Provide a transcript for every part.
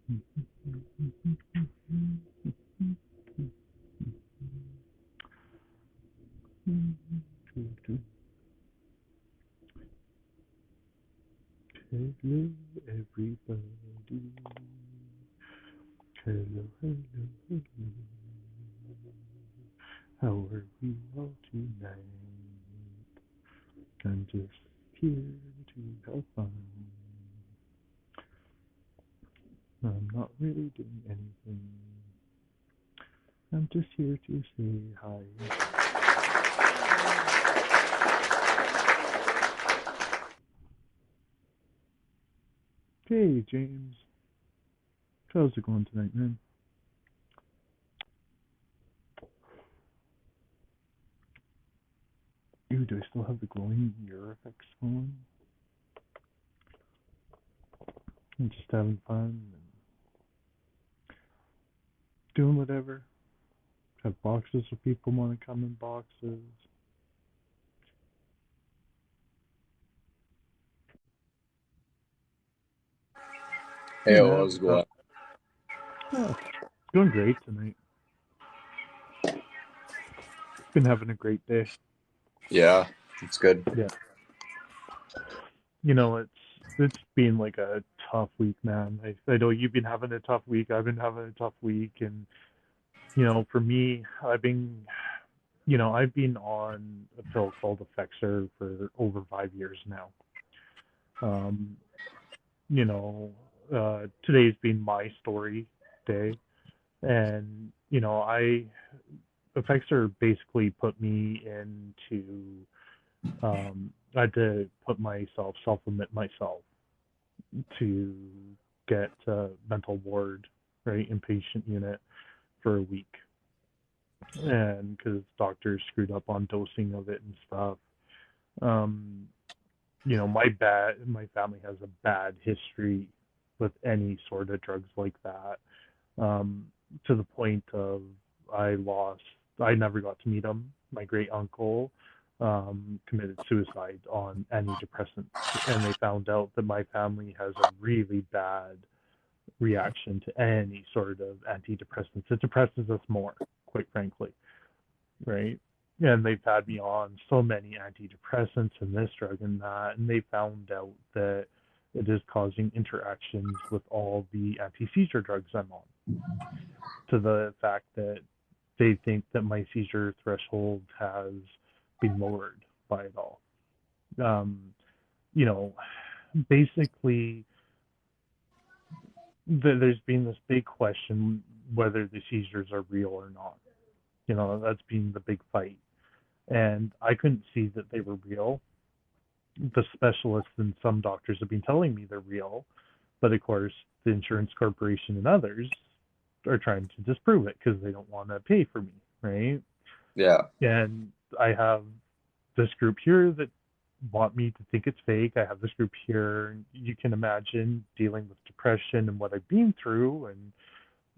Hello, everybody. Hello, hello, hello. How are we all tonight? I'm just here to have fun. I'm not really doing anything. I'm just here to say hi. Hey, James. How's it going tonight, man? Ew, do I still have the glowing ear effects going? I'm just having fun and doing whatever. Have boxes of people want to come in boxes. Hey, Hey, man, what's what's up? going? Oh, doing great tonight. Been having a great day. Yeah, it's good. Yeah. It's been like a tough week, man. I know you've been having a tough week. I've been having a tough week, and for me, I've been on a pill called Effexor for over 5 years now. Um, you know, Today's been my story day, and Effexor basically put me into. I had to put myself, self-admit myself to get mental ward, right, inpatient unit for a week, and because doctors screwed up on dosing of it and stuff. Um, my family has a bad history with any sort of drugs like that. Um, to the point of I lost. I never got to meet him. My great uncle committed suicide on antidepressants, and they found out that my family has a really bad reaction to any sort of antidepressants. It depresses us more, quite frankly, right? And they've had me on so many antidepressants and this drug and that, and they found out that it is causing interactions with all the anti-seizure drugs I'm on, to the fact that they think that my seizure threshold has been lowered by it all. Um, you know, Basically, there's been this big question whether the seizures are real or not. That's been the big fight. And I couldn't see that they were real. The specialists and some doctors have been telling me they're real, but of course, the insurance corporation and others are trying to disprove it because they don't want to pay for me, right? Yeah, And I have this group here that want me to think it's fake. I have this group here. You can imagine dealing with depression and what I've been through, and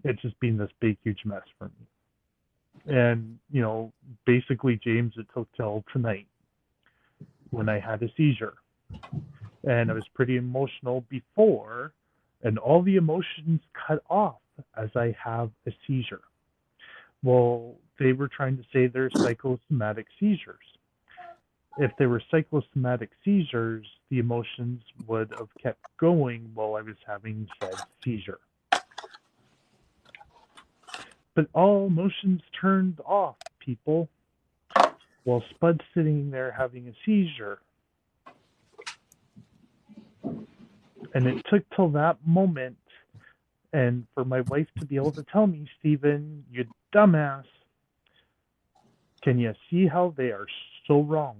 it's just been this big, huge mess for me. And basically, James, it took till tonight when I had a seizure, and I was pretty emotional before, and all the emotions cut off as I have a seizure. Well, they were trying to say they're psychosomatic seizures. If they were psychosomatic seizures, the emotions would have kept going while I was having said seizure. But all emotions turned off, people, while Spud's sitting there having a seizure. And it took till that moment, and for my wife to be able to tell me, Stephen, you dumbass, can you see how they are so wrong?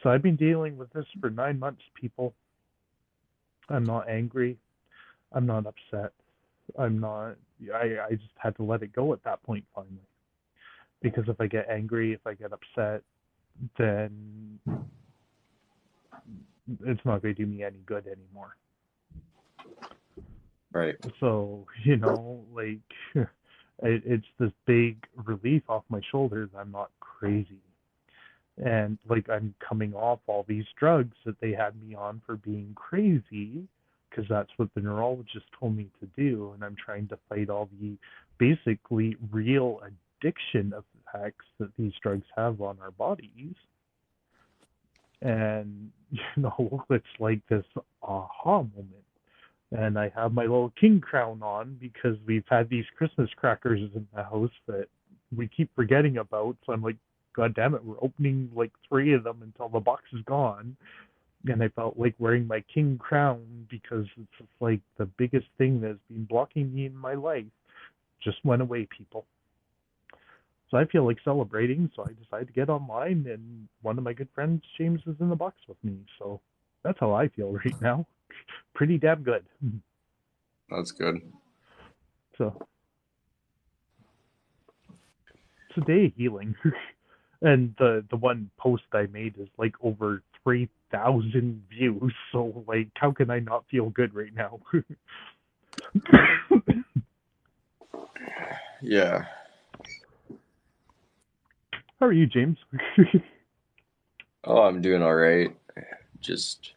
So I've been dealing with this for 9 months, people. I'm not angry. I'm not upset. I'm not. I just had to let it go at that point finally. Because if I get angry, if I get upset, then it's not going to do me any good anymore. right. So it's this big relief off my shoulders. I'm not crazy, and like I'm coming off all these drugs that they had me on for being crazy, because that's what the neurologist told me to do, and I'm trying to fight all the basically real addiction effects that these drugs have on our bodies. And it's like this aha moment. And I have my little king crown on because we've had these Christmas crackers in the house that we keep forgetting about. So I'm like, God damn it, we're opening like 3 of them until the box is gone. And I felt like wearing my king crown because it's just like the biggest thing that's been blocking me in my life just went away, people. So I feel like celebrating, so I decided to get online, and one of my good friends, James, is in the box with me. So that's how I feel right now. Pretty damn good. That's good. So it's a day of healing. And the one post I made is like over 3,000 views. So like, how can I not feel good right now? Yeah. How are you, James? Oh, I'm doing all right. Just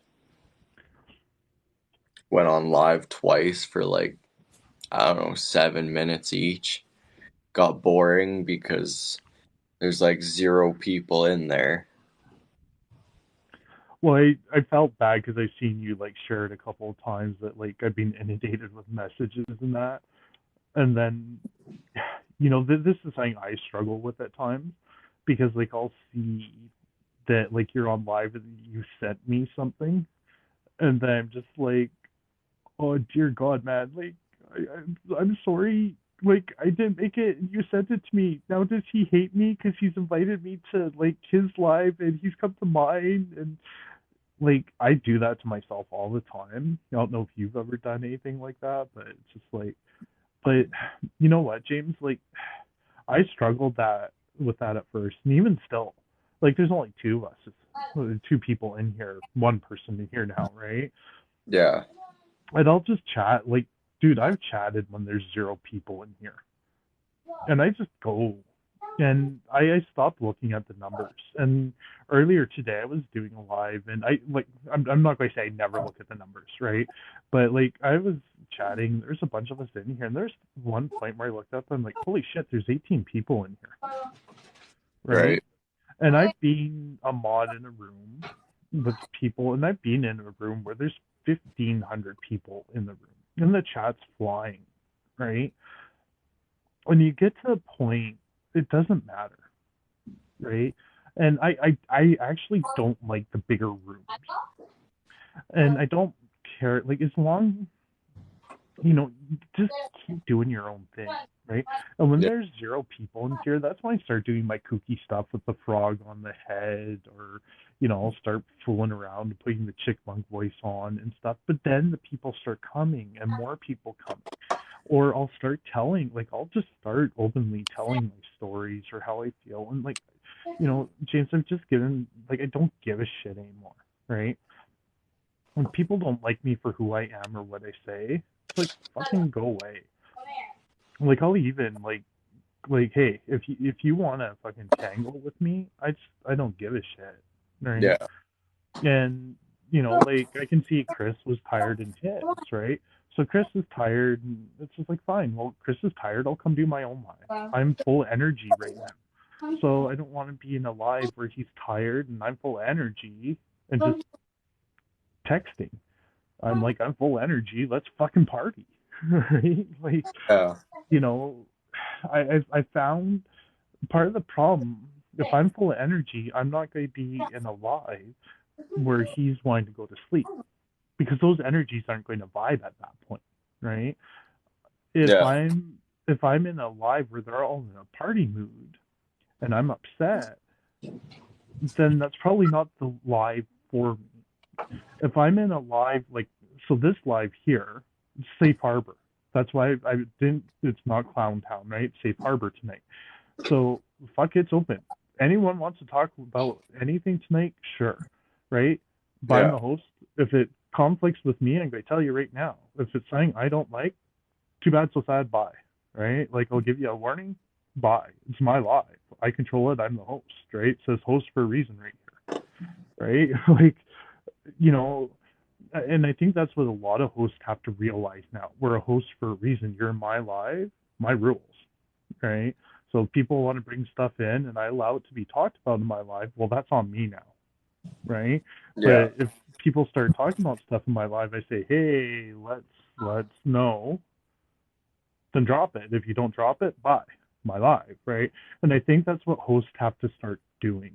went on live twice for like, I don't know, 7 minutes each. Got boring because there's like 0 people in there. Well, I felt bad because I seen you like share it a couple of times that like I've been inundated with messages and that, and then this is something I struggle with at times because like I'll see that like you're on live and you sent me something, and then I'm just like, oh dear God, man, like I'm sorry. Like I didn't make it, and you sent it to me. Now does he hate me because he's invited me to like his live and he's come to mine? And like I do that to myself all the time. I don't know if you've ever done anything like that, but it's just like, but you know what, James? Like I struggled that with that at first, and even still, like there's only 2 of us, 2 people in here, 1 person in here now, right? Yeah. And I'll just chat. Like, dude, I've chatted when there's 0 people in here, and I just go. And I stopped looking at the numbers. And earlier today, I was doing a live, and I'm not going to say I never look at the numbers, right? But like I was chatting, there's a bunch of us in here, and there's one point where I looked up, and I'm like, holy shit, there's 18 people in here, right? Right. And I've been a mod in a room with people, and I've been in a room where there's 1,500 people in the room, and the chat's flying, right? When you get to a point, it doesn't matter, right? And I actually don't like the bigger rooms, and I don't care. Like as long just keep doing your own thing, right? And when Yeah. there's 0 people in here, that's when I start doing my kooky stuff with the frog on the head, or I'll start fooling around and putting the chickmunk voice on and stuff. But then the people start coming, and more people come, or I'll start telling, like I'll just start openly telling my stories or how I feel, and like, James, I've just given, like I don't give a shit anymore, right? When people don't like me for who I am or what I say, it's like fucking go away. Like I'll even like hey, if you want to fucking tangle with me, I don't give a shit, right? Yeah. And like I can see Chris was tired in his, right? So Chris is tired, and it's just like fine. Well, Chris is tired. I'll come do my own live. I'm full energy right now, so I don't want to be in a live where he's tired and I'm full energy and just texting. I'm full energy. Let's fucking party, right? Like Yeah. you know, I found part of the problem. If I'm full of energy, I'm not going to be in a live where he's wanting to go to sleep because those energies aren't going to vibe at that point, right? If Yeah. I'm if I'm in a live where they're all in a party mood and I'm upset, then that's probably not the live for me. If I'm in a live so this live here, Safe Harbor. That's why I didn't. It's not Clown Town, right? Safe Harbor tonight. So fuck, it's open. Anyone wants to talk about anything tonight? Sure, right? But I'm Yeah. the host. If it conflicts with me, I'm going to tell you right now. If it's something I don't like, too bad, so sad. Bye. Right? Like I'll give you a warning. Bye. It's my live. I control it. I'm the host. Right? It says host for a reason right here. Right? Like you know, and I think that's what a lot of hosts have to realize now. We're a host for a reason. You're in my live, my rules, right? So if people want to bring stuff in and I allow it to be talked about in my live, well, that's on me now, right? Yeah. But if people start talking about stuff in my live, I say, hey, let's know, then drop it. If you don't drop it, bye, my live, right? And I think that's what hosts have to start doing,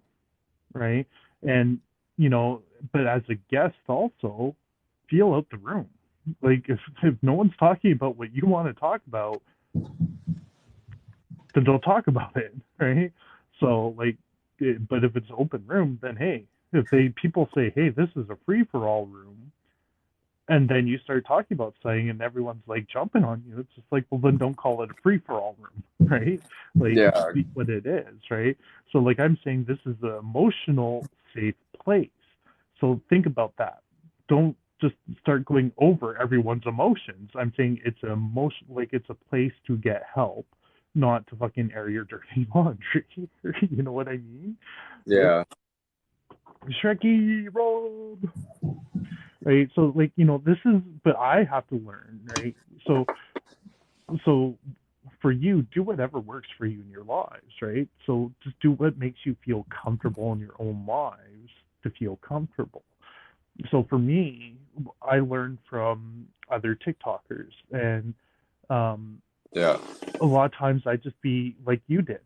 right? And but as a guest also, feel out the room. Like if no one's talking about what you want to talk about, then don't talk about it, right? So like, but if it's open room, then hey, if people say, hey, this is a free for all room, and then you start talking about something and everyone's like jumping on you, it's just like, well, then don't call it a free for all room, right? Like Yeah. speak what it is, right? So like I'm saying, this is an emotional safe place. So think about that. Don't just start going over everyone's emotions. I'm saying it's an emotion, like it's a place to get help, not to fucking air your dirty laundry. You know what I mean? Like Yeah. Shreky Road, right? So like this is, but I have to learn, right? So for you, do whatever works for you in your lives, right? So just do what makes you feel comfortable in your own lives to feel comfortable. So for me, I learned from other TikTokers, and um, Yeah. a lot of times I just be like you did,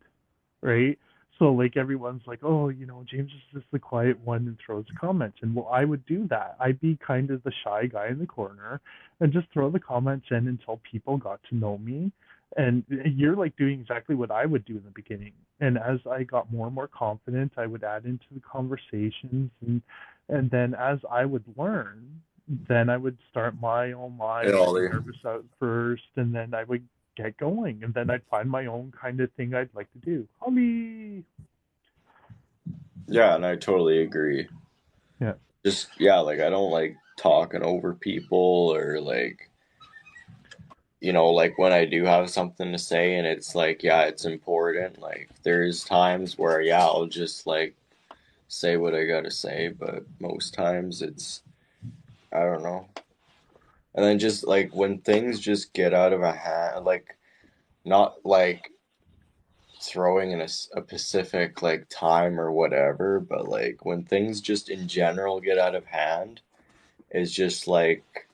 right? So like everyone's like, oh, James is just the quiet one and throws comments, and well, I would do that. I'd be kind of the shy guy in the corner and just throw the comments in until people got to know me. And you're like doing exactly what I would do in the beginning. And as I got more and more confident, I would add into the conversations, and then as I would learn, then I would start my own Hey, lives. I'd be Ollie. nervous at first, and then I would get going, and then I'd find my own kind of thing I'd like to do. Hobby. Yeah, and I totally agree. Yeah. Just yeah, like I don't like talking over people or like like when I do have something to say and it's like yeah, it's important. Like there's times where yeah, I'll just like say what I gotta say, but most times it's I don't know. And then just like when things just get out of a hand, like not like throwing in a specific like time or whatever, but like when things just in general get out of hand, it's just like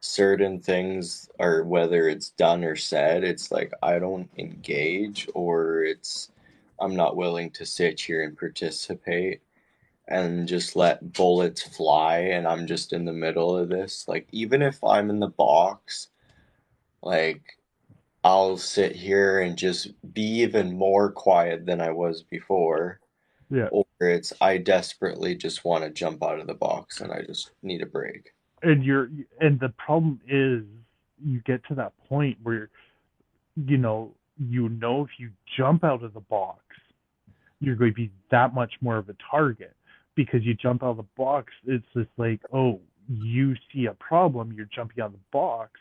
certain things or whether it's done or said, it's like I don't engage or it's I'm not willing to sit here and participate and just let bullets fly and I'm just in the middle of this. Like even if I'm in the box, like I'll sit here and just be even more quiet than I was before. Yeah. Or it's I desperately just want to jump out of the box and I just need a break. And the problem is you get to that point where if you jump out of the box, you're going to be that much more of a target, because you jump out of the box. It's just like, oh, you see a problem, you're jumping out of the box,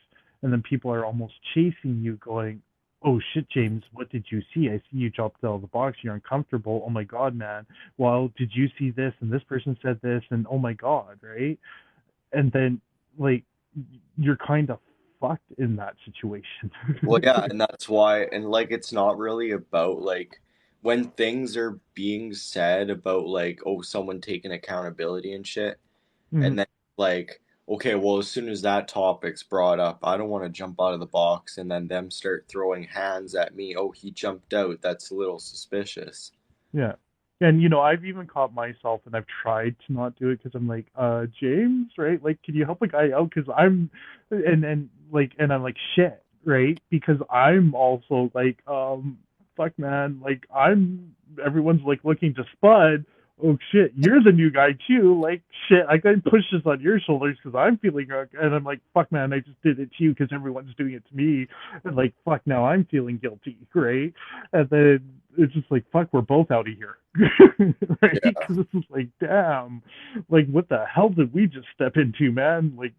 and then people are almost chasing you, going, oh shit, James, what did you see? I see you jumped out of the box. You're uncomfortable. Oh my god, man. Well, did you see this? And this person said this, and oh my god, right? And then like you're kind of fucked in that situation. Well, yeah, and that's why, and like, it's not really about like when things are being said about like, oh, someone taking accountability and shit, Mhm. and then like, okay, well, as soon as that topic's brought up, I don't want to jump out of the box, and then them start throwing hands at me. Oh, he jumped out. That's a little suspicious. Yeah. And I've even caught myself, and I've tried to not do it because I'm like, James, right? Like, can you help a guy out? Because and I'm like, shit, right? Because I'm also like, fuck, man, like everyone's like looking to Spud. Oh shit, you're the new guy too. Like shit, I got push this on your shoulders because I'm feeling, and I'm like, fuck, man, I just did it to you because everyone's doing it to me, and like, fuck, now I'm feeling guilty, right? And then it's just like, fuck, we're both out of here. Right? Yeah, Because it's just like, damn, like what the hell did we just step into, man? Like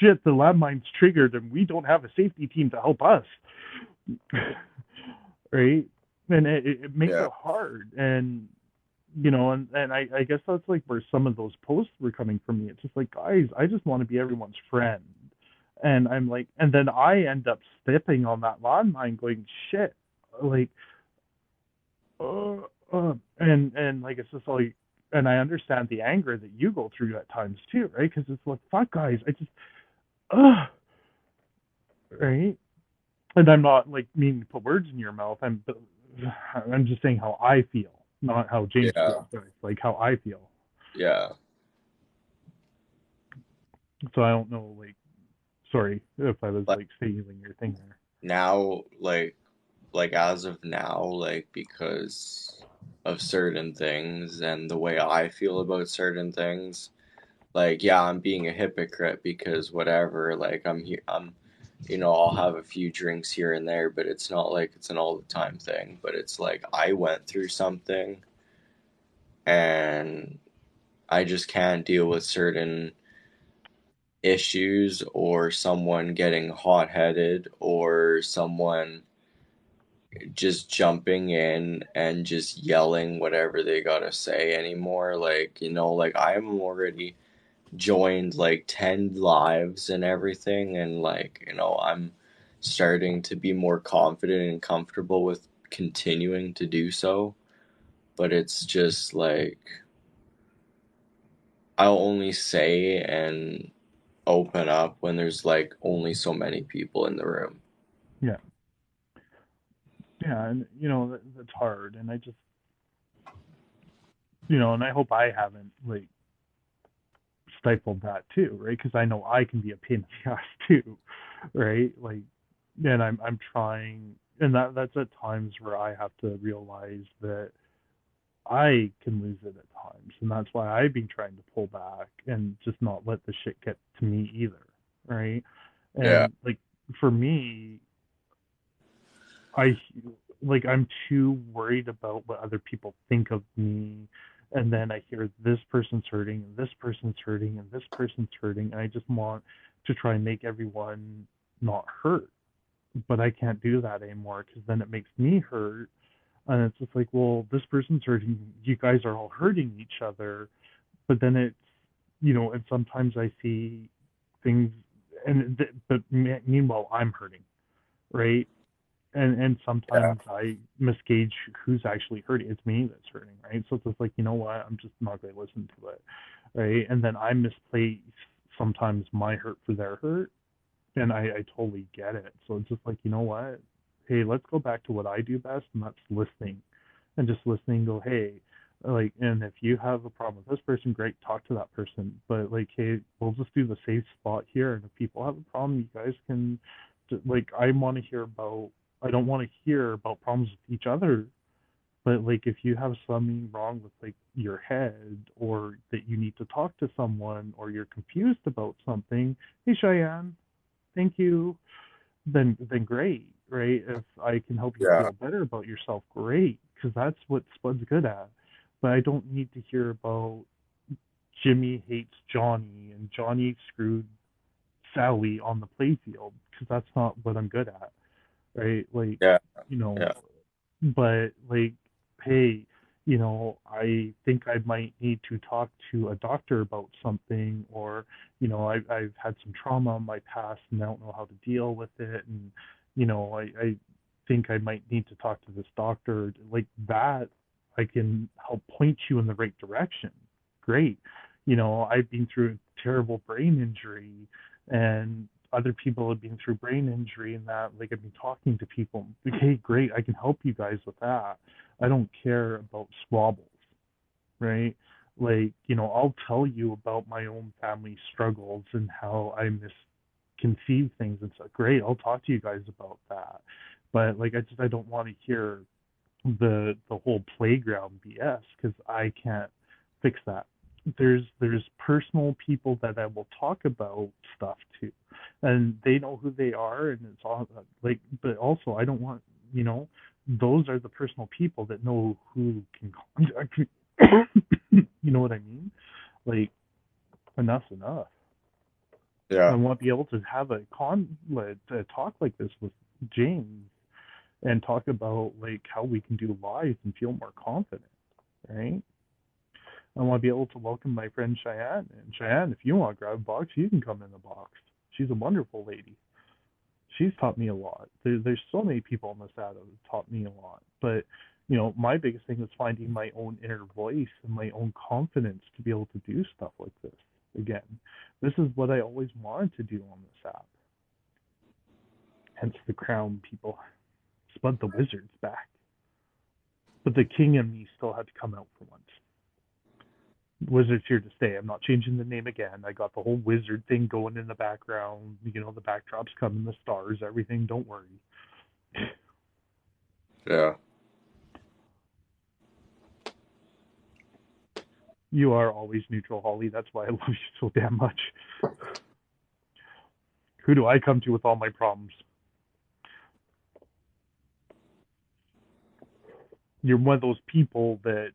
shit, the landmine's triggered and we don't have a safety team to help us. Right? And it makes yeah, it hard. And and I guess that's like where some of those posts were coming from me. It's just like, guys, I just want to be everyone's friend. And I'm like, and then I end up stepping on that landmine going, shit, like, uh, and like, it's just like, and I understand the anger that you go through at times too, right? Because it's like, fuck, guys, I just, right? And I'm not like meaning to put words in your mouth. I'm just saying how I feel, not how James feels, Yeah. but it's like how I feel. Yeah. So I don't know, like, sorry if I was Like like stealing your thing there. now, like as of now, like because of certain things and the way I feel about certain things, like yeah, I'm being a hypocrite because whatever, like I'm here, I'll have a few drinks here and there, but it's not like it's an all the time thing. But it's like I went through something and I just can't deal with certain issues or someone getting hot headed or someone just jumping in and just yelling whatever they gotta say anymore. Like, like I'm already joined like 10 lives and everything, and like, I'm starting to be more confident and comfortable with continuing to do so. But it's just like, I'll only say and open up when there's like only so many people in the room. Yeah, yeah, and that's hard, and I just, and I hope I haven't like stifled that too, right? Because I know I can be a pain in the ass too, right? Like, and I'm trying, and that's at times where I have to realize that I can lose it at times, and that's why I've been trying to pull back and just not let the shit get to me either, right? Yeah, And like for me, I I'm too worried about what other people think of me, and then I hear this person's hurting and this person's hurting and this person's hurting, and I just want to try and make everyone not hurt, but I can't do that anymore because then it makes me hurt, and it's just like, well, this person's hurting, you guys are all hurting each other, but then it's, and sometimes I see things, but meanwhile I'm hurting, right? And yeah, sometimes I misgauge who's actually hurting. It's me that's hurting, right? So it's just like, you know what? I'm just not going to listen to it, right? And then I misplace sometimes my hurt for their hurt, and I totally get it. So it's just like, you know what? Hey, let's go back to what I do best, and that's listening, and just listening. Go, hey, like, and if you have a problem with this person, great, talk to that person. But like, hey, we'll just do the safe spot here, and if people have a problem, you guys can, like, I want to hear about. I don't want to hear about problems with each other, but like if you have something wrong with like your head, or that you need to talk to someone, or you're confused about something, hey Cheyenne, thank you, then great, right? If I can help you yeah, feel better about yourself, great, because that's what Spud's good at. But I don't need to hear about Jimmy hates Johnny and Johnny screwed Sally on the playfield, because that's not what I'm good at, right? Like, yeah, you know, yeah, but like, hey, I think I might need to talk to a doctor about something, or I've had some trauma in my past and I don't know how to deal with it, and I think I might need to talk to this doctor, like that. I can help point you in the right direction. Great. I've been through a terrible brain injury, and other people have been through brain injury, and that, like, I've been talking to people. Okay, great, I can help you guys with that. I don't care about squabbles, right? Like, I'll tell you about my own family struggles and how I misconceive things and stuff. Great, I'll talk to you guys about that. But like, I don't want to hear the whole playground BS, because I can't fix that. There's personal people that I will talk about stuff to, and they know who they are, and it's all like. But also, I don't want, you know those are the personal people that know who can contact me. You know what I mean? Like, enough's enough. I yeah, want to be able to have a talk like this with James, and talk about like how we can do live and feel more confident, right? I want to be able to welcome my friend Cheyenne. And Cheyenne, if you want to grab a box, you can come in the box. She's a wonderful lady. She's taught me a lot. There's so many people on this app that have taught me a lot. But, my biggest thing is finding my own inner voice and my own confidence to be able to do stuff like this. Again, this is what I always wanted to do on this app. Hence the crown, people. Spud the wizard's back. But the king in me still had to come out for once. Wizard's here to stay. I'm not changing the name again. I got the whole wizard thing going in the background. The backdrop's coming, the stars, everything. Don't worry. Yeah. You are always neutral, Holly. That's why I love you so damn much. Who do I come to with all my problems? You're one of those people that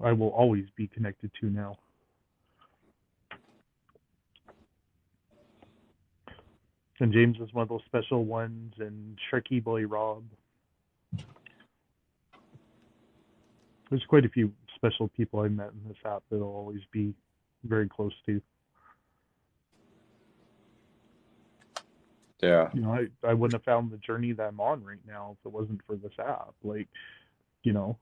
I will always be connected to now. And James is one of those special ones, and Sharky Boy Rob. There's quite a few special people I met in this app that I'll always be very close to. Yeah. I wouldn't have found the journey that I'm on right now if it wasn't for this app. You know,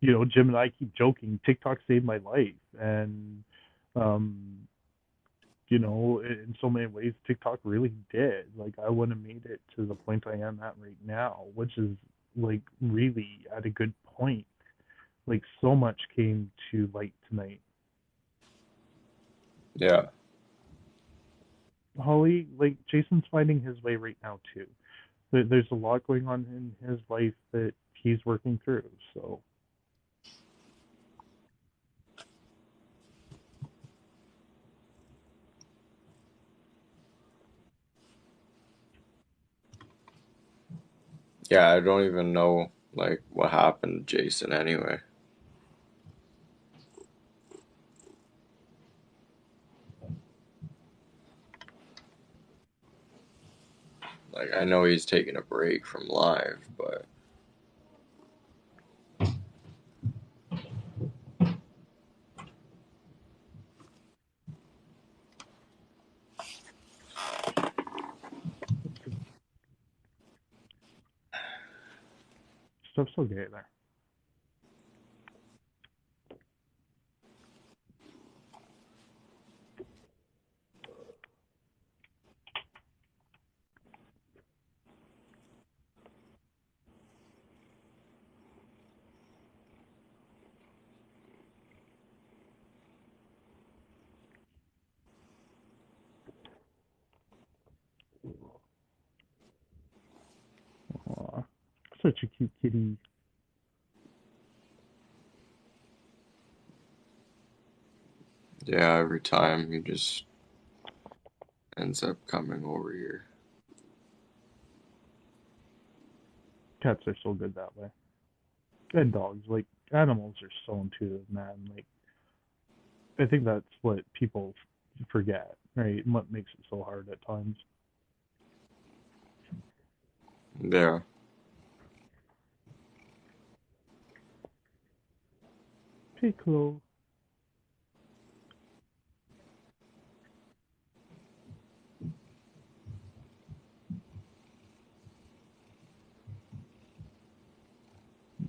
Jim and I keep joking. TikTok saved my life, and um, in so many ways, TikTok really did. I wouldn't have made it to the point I am at right now, which is really at a good point. So much came to light tonight. Yeah. Holly, Jason's finding his way right now too. There's a lot going on in his life that he's working through. So Yeah, I don't even know what happened to Jason anyway. I know he's taking a break from live, but stuff's okay there. Aw, such a cute kitty. yeah, every time he just ends up coming over here. Cats are so good that way. And dogs, animals are so intuitive, man. I think that's what people forget, right? And what makes it so hard at times. Yeah. Piccolo.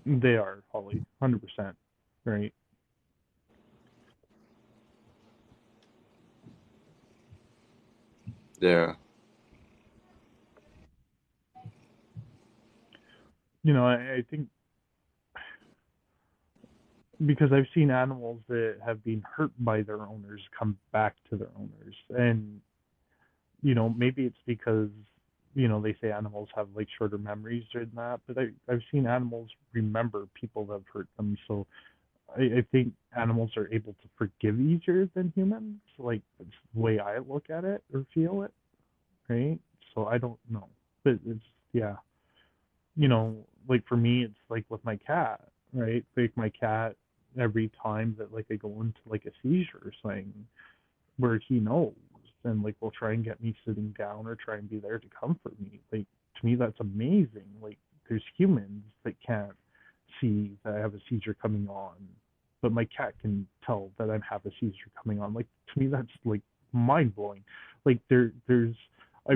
They are, Holly, 100%, right? Yeah. I think because I've seen animals that have been hurt by their owners come back to their owners. And, maybe it's because, they say animals have shorter memories or that, but I've seen animals remember people that have hurt them. So I think animals are able to forgive easier than humans. That's the way I look at it or feel it, right? So I don't know. But yeah, for me, it's with my cat, right? My cat, every time that I go into a seizure or something, where he knows, and will try and get me sitting down or try and be there to comfort me. To me, that's amazing. There's humans that can't see that I have a seizure coming on, but my cat can tell that I have a seizure coming on. Like to me, that's like mind blowing. Like there's I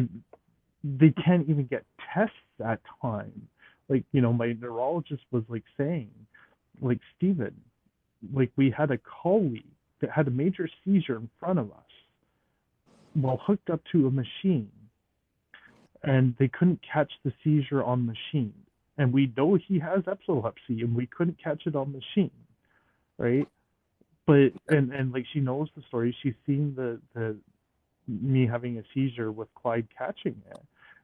they can't even get tests at time. Like my neurologist was like saying, like Steven, like we had a colleague that had a major seizure in front of us while hooked up to a machine, and they couldn't catch the seizure on machine. And we know he has epilepsy, and we couldn't catch it on machine, right? But and like she knows the story. She's seen the me having a seizure with Clyde catching it,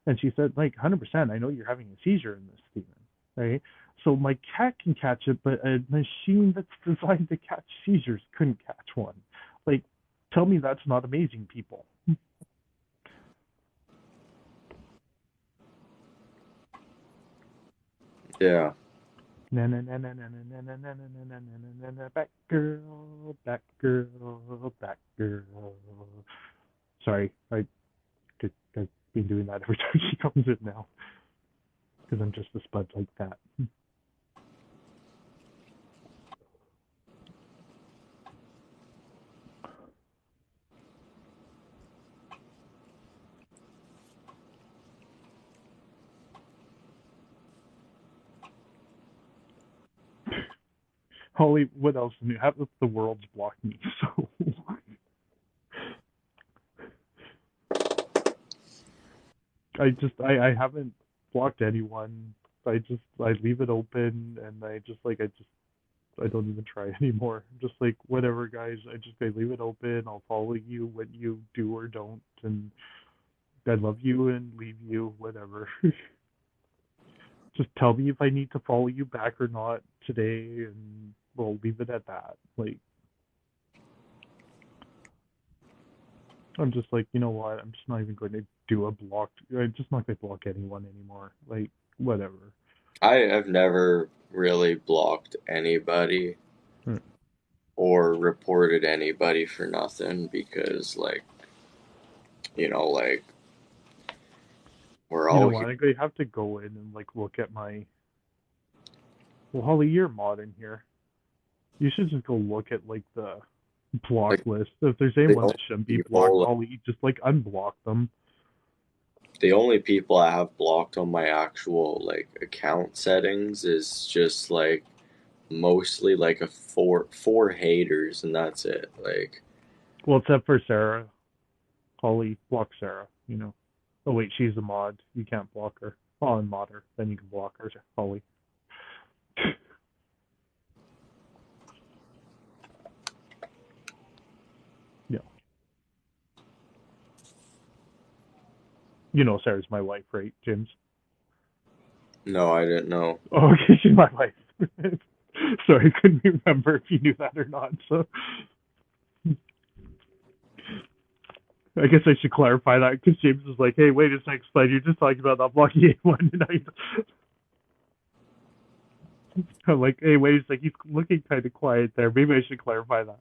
and she said like 100%. I know you're having a seizure in this, Steven, right? So my cat can catch it, but a machine that's designed to catch seizures couldn't catch one. Like, tell me that's not amazing, people. Yeah. Na na na na na na na na na na na na na na back girl, back girl, back girl. Sorry, I've been doing that every time she comes in now because I'm just a spud like that. Holly, what else new? Half of the world's blocked me, so I haven't blocked anyone. I leave it open, and I don't even try anymore. I'm just like whatever, guys. I leave it open. I'll follow you when you do or don't, and I love you and leave you, whatever. Just tell me if I need to follow you back or not today, and we'll leave it at that. Like I'm just like, you know what? I'm just not even going to do a block. I'm just not going to block anyone anymore. Like whatever. I've never really blocked anybody Hmm. or reported anybody for nothing because, like, like, we're You know all what? here. I'm going to have to go in and like look at my. Well, Holly, you're mod in here. You should just go look at like the block Like, list. If there's the anyone only that shouldn't be blocked, people, Holly, just like unblock them. the only people I have blocked on my actual, like, account settings is just, like, mostly, like, a four haters, and that's it. Like, Well, except for Sarah. Holly, block Sarah. Oh wait, she's a mod. You can't block her. Oh, unmod her. Then you can block her, Holly. Yeah. Sarah's my wife, right, James? no, I didn't know. Oh, okay, she's my wife. Sorry, I couldn't remember if you knew that or not. So I guess I should clarify that because James was like, "Hey, wait a second, Slide. You're just talking about not blocking anyone." And I'm like, "Hey, wait a second. He's looking kind of quiet there. Maybe I should clarify that."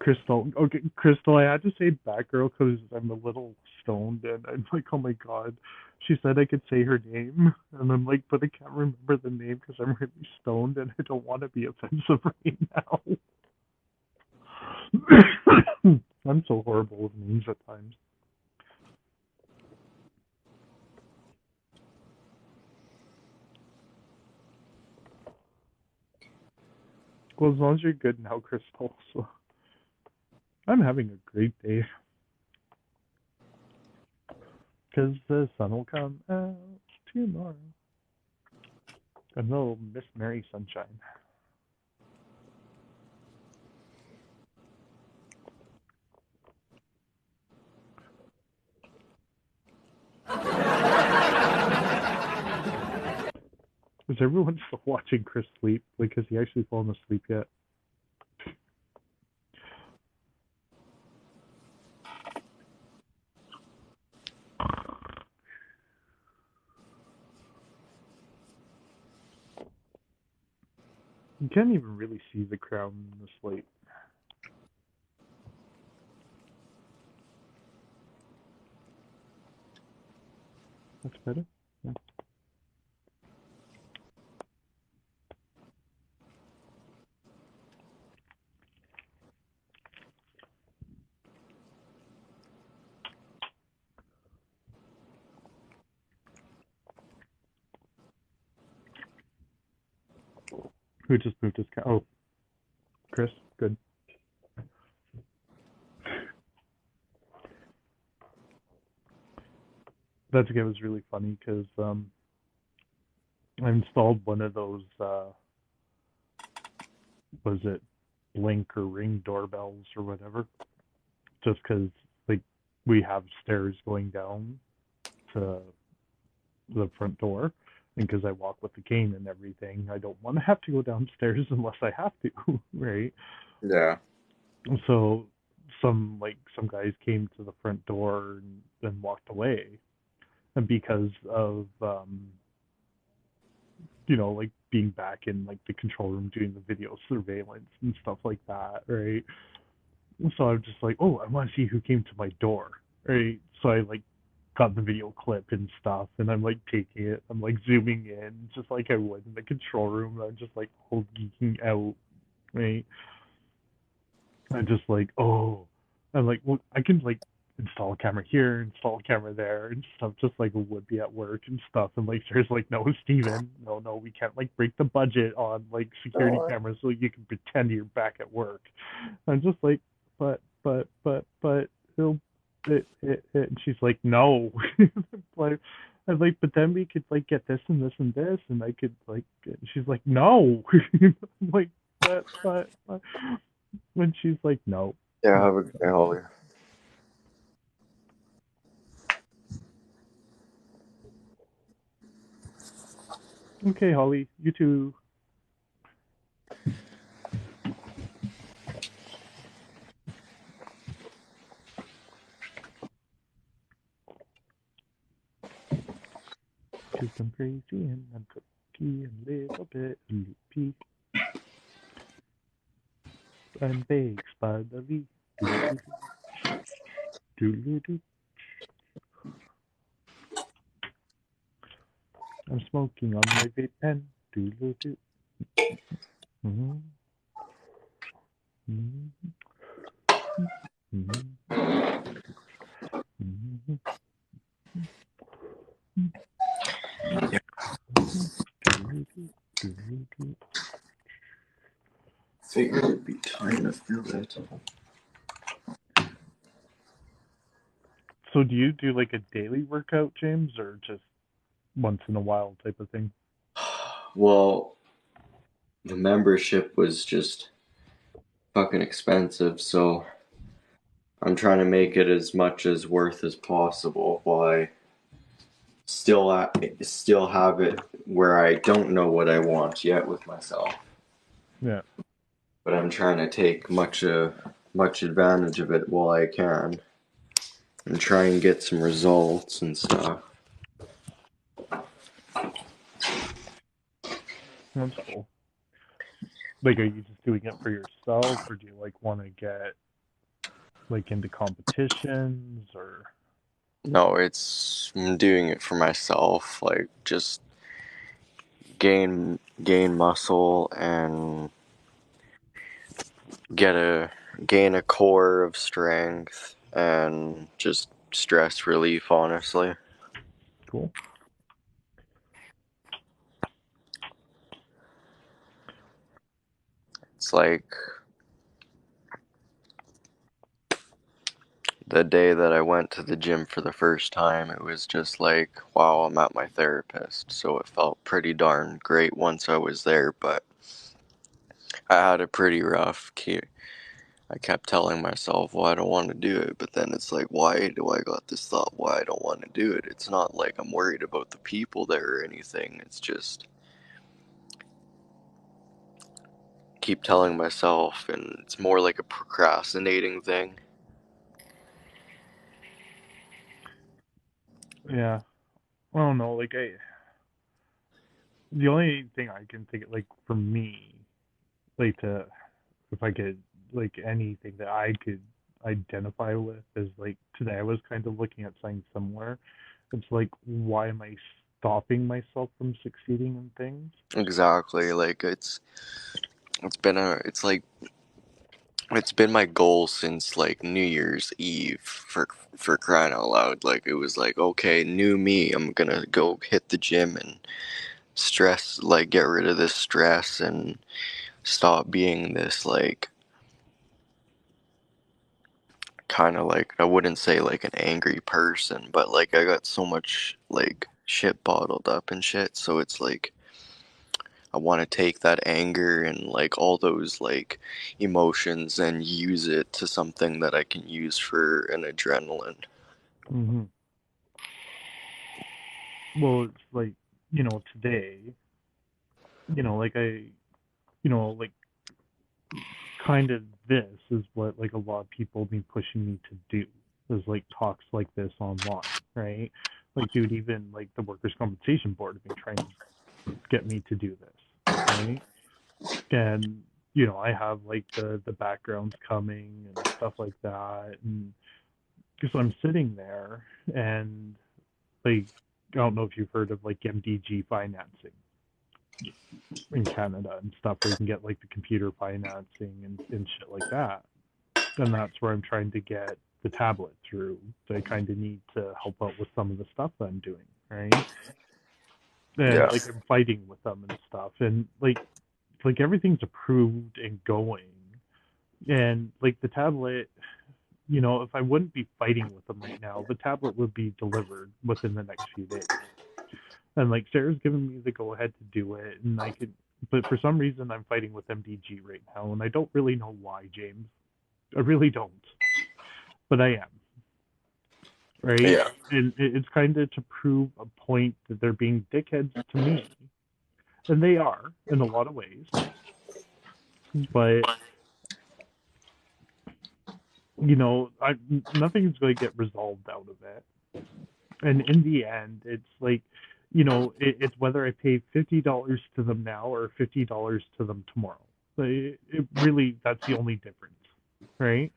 Crystal. Okay, Crystal, I had to say Batgirl because I'm a little stoned and I'm like, oh my god. She said I could say her name, and I'm like, but I can't remember the name because I'm really stoned and I don't want to be offensive right now. I'm so horrible with names at times. Well, as long as you're good now, Crystal. So I'm having a great day because the sun will come out tomorrow. A little Miss Mary Sunshine. Is everyone still watching Chris sleep? Like, has he actually fallen asleep yet? You can't even really see the crown in this light. That's better. Yeah. Who just moved his cat? Oh, Chris. Good. That game was really funny because I installed one of those. Was it Blink or Ring doorbells or whatever? Just because like we have stairs going down to the front door, and because I walk with the cane and everything, I don't want to have to go downstairs unless I have to, right? Yeah. So some guys came to the front door and then walked away, and because of like being back in like the control room doing the video surveillance and stuff like that, right? So I'm just like, oh, I want to see who came to my door, right? So I like got the video clip and stuff, and I'm like taking it, I'm like zooming in, just like I would in the control room. I'm just like whole geeking out, right? I'm just like, oh, I'm like, well, I can like install a camera here, install a camera there, and stuff, just like it would be at work and stuff. And like, there's like, no, Steven, no, we can't like break the budget on like security No, cameras so you can pretend you're back at work. I'm just like, but it'll, and she's like, no, like. I'm like, but then we could like get this and this and this, and I could like. She's like, no. I'm like, but. When she's like, no, yeah, no, have a good day, no. Holly. Okay, Holly, you too. Cause I'm crazy and I'm cookie and a little bit loopy. I'm baked by the V. Doo-doo-doo. I'm smoking on my vape pen. Doo-doo-doo. Mm-hmm. Mm-hmm. Mm-hmm. Mm-hmm. Mm-hmm. Doo-doo-doo. Doo-doo-doo. Figured it'd be time to fill it. So do you do like a daily workout, James, or just once in a while type of thing? Well, the membership was just fucking expensive, so I'm trying to make it as much as worth as possible while I still have it where I don't know what I want yet with myself. Yeah. But I'm trying to take much advantage of it while I can and try and get some results and stuff. That's cool. Like, are you just doing it for yourself, or do you like want to get like into competitions, or No, it's I'm doing it for myself, like just gain muscle and get a gain a core of strength and just stress relief, honestly. cool? It's like the day that I went to the gym for the first time, it was just like, wow, I'm at my therapist. So it felt pretty darn great once I was there, but I had a pretty rough I kept telling myself, well, I don't want to do it, but then it's like, why do I got this thought why I don't want to do it? It's not like I'm worried about the people there or anything. It's just keep telling myself, and it's more like a procrastinating thing. Yeah. I don't know. Like, the only thing I can think of, like for me, like to if I could like anything that I could identify with is like today I was kind of looking at something similar, It's like, why am I stopping myself from succeeding in things? Exactly. Like it's like it's been my goal since like New Year's Eve for crying out loud. Like it was like, okay, new me, I'm gonna go hit the gym and stress, like get rid of this stress and stop being this like kind of like, I wouldn't say like an angry person, but like I got so much like shit bottled up and shit, so it's like I want to take that anger and like all those like emotions and use it to something that I can use for an adrenaline. Hmm. Well, it's like, today, like like kind of this is what like a lot of people have been pushing me to do is like talks like this online, right? Like, dude, even like the workers' compensation board have been trying to get me to do this, right? And I have like the backgrounds coming and stuff like that, and because I'm sitting there and like I don't know if you've heard of like MDG financing in Canada and stuff where you can get like the computer financing and shit like that. And that's where I'm trying to get the tablet through. So I kind of need to help out with some of the stuff that I'm doing, right? And Yeah. like I'm fighting with them and stuff, and like everything's approved and going, and like the tablet, if I wouldn't be fighting with them right now, the tablet would be delivered within the next few days. And like Sarah's giving me the go ahead to do it, and I could, but for some reason I'm fighting with MDG right now, and I don't really know why, James. I really don't, but I am, right? Yeah. And it's kind of to prove a point that they're being dickheads to me, and they are in a lot of ways. But nothing's going to get resolved out of it. And in the end, it's like, it's whether I pay $50 to them now or $50 to them tomorrow. It really, that's the only difference, right?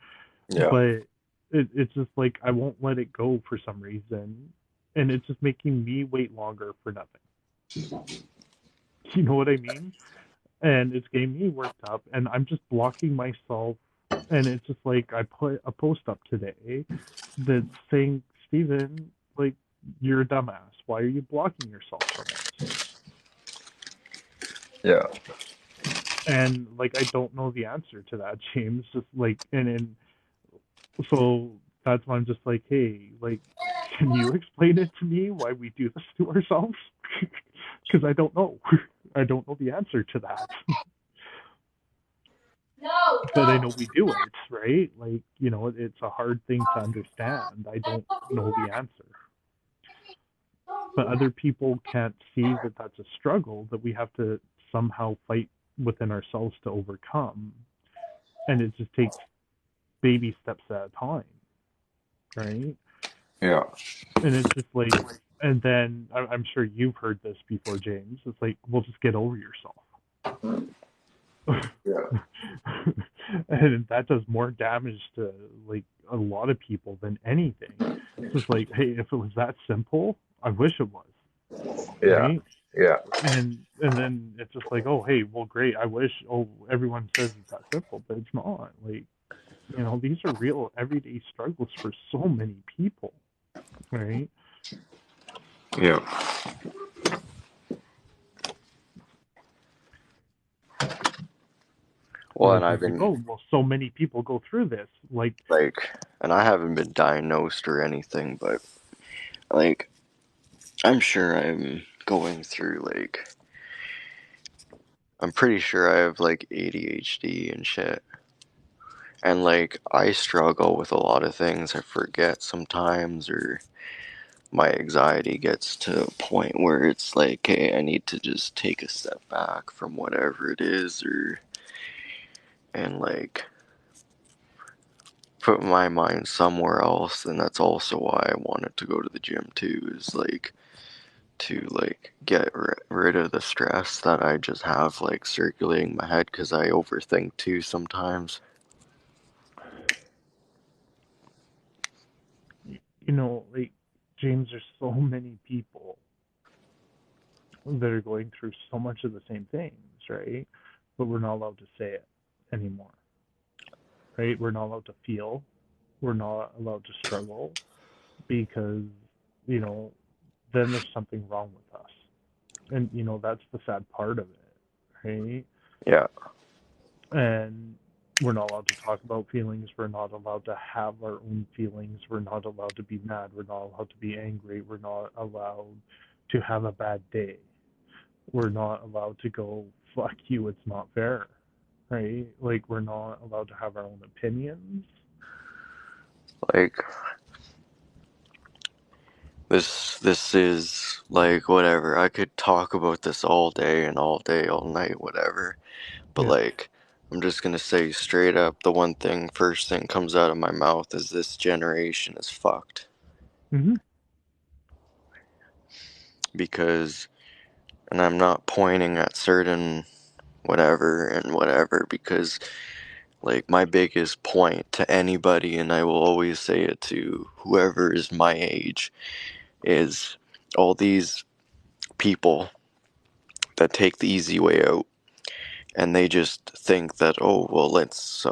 Yeah. But it's just like I won't let it go for some reason, and it's just making me wait longer for nothing. You know what I mean? And it's getting me worked up, and I'm just blocking myself. And it's just like I put a post up today that's saying, Steven, like, you're a dumbass. Why are you blocking yourself from it? Yeah. And like I don't know the answer to that, James. Just like and so that's why I'm just like, hey, like, can you explain it to me why we do this to ourselves? Because I don't know. I don't know the answer to that. But I know we do it, right? Like, it's a hard thing to understand. I don't know the answer. But other people can't see that that's a struggle that we have to somehow fight within ourselves to overcome. And it just takes baby steps at a time, right? Yeah. And it's just like, and then I'm sure you've heard this before, James. It's like, well, just get over yourself. Yeah. And that does more damage to like a lot of people than anything. It's just like, hey, if it was that simple, I wish it was, Yeah. right? Yeah. And then it's just like, oh, hey, well, great. I wish. Oh, everyone says it's that simple, but it's not. Like, these are real everyday struggles for so many people, right? Yeah. Well, Where and it's I've just like, been oh, well, so many people go through this. Like, like, and I haven't been diagnosed or anything, but like, I'm sure I'm going through like, I'm pretty sure I have like ADHD and shit. And like, I struggle with a lot of things. I forget sometimes, or my anxiety gets to a point where it's like, hey, I need to just take a step back from whatever it is, or, and like, put my mind somewhere else. And that's also why I wanted to go to the gym too, is like, to like get rid of the stress that I just have like circulating my head because I overthink too sometimes. like James, there's so many people that are going through so much of the same things, right? But we're not allowed to say it anymore, right? We're not allowed to feel. We're not allowed to struggle because, you know, then there's something wrong with us. And, that's the sad part of it, right? Yeah. And we're not allowed to talk about feelings. We're not allowed to have our own feelings. We're not allowed to be mad. We're not allowed to be angry. We're not allowed to have a bad day. We're not allowed to go, fuck you, it's not fair, right? Like, we're not allowed to have our own opinions. Like this is like whatever. I could talk about this all day and all day, all night, whatever. But Yeah. like I'm just gonna say straight up the one thing first thing comes out of my mouth is this generation is fucked. Mm-hmm. Because and I'm not pointing at certain whatever and whatever because like my biggest point to anybody and I will always say it to whoever is my age is all these people that take the easy way out and they just think that oh well let's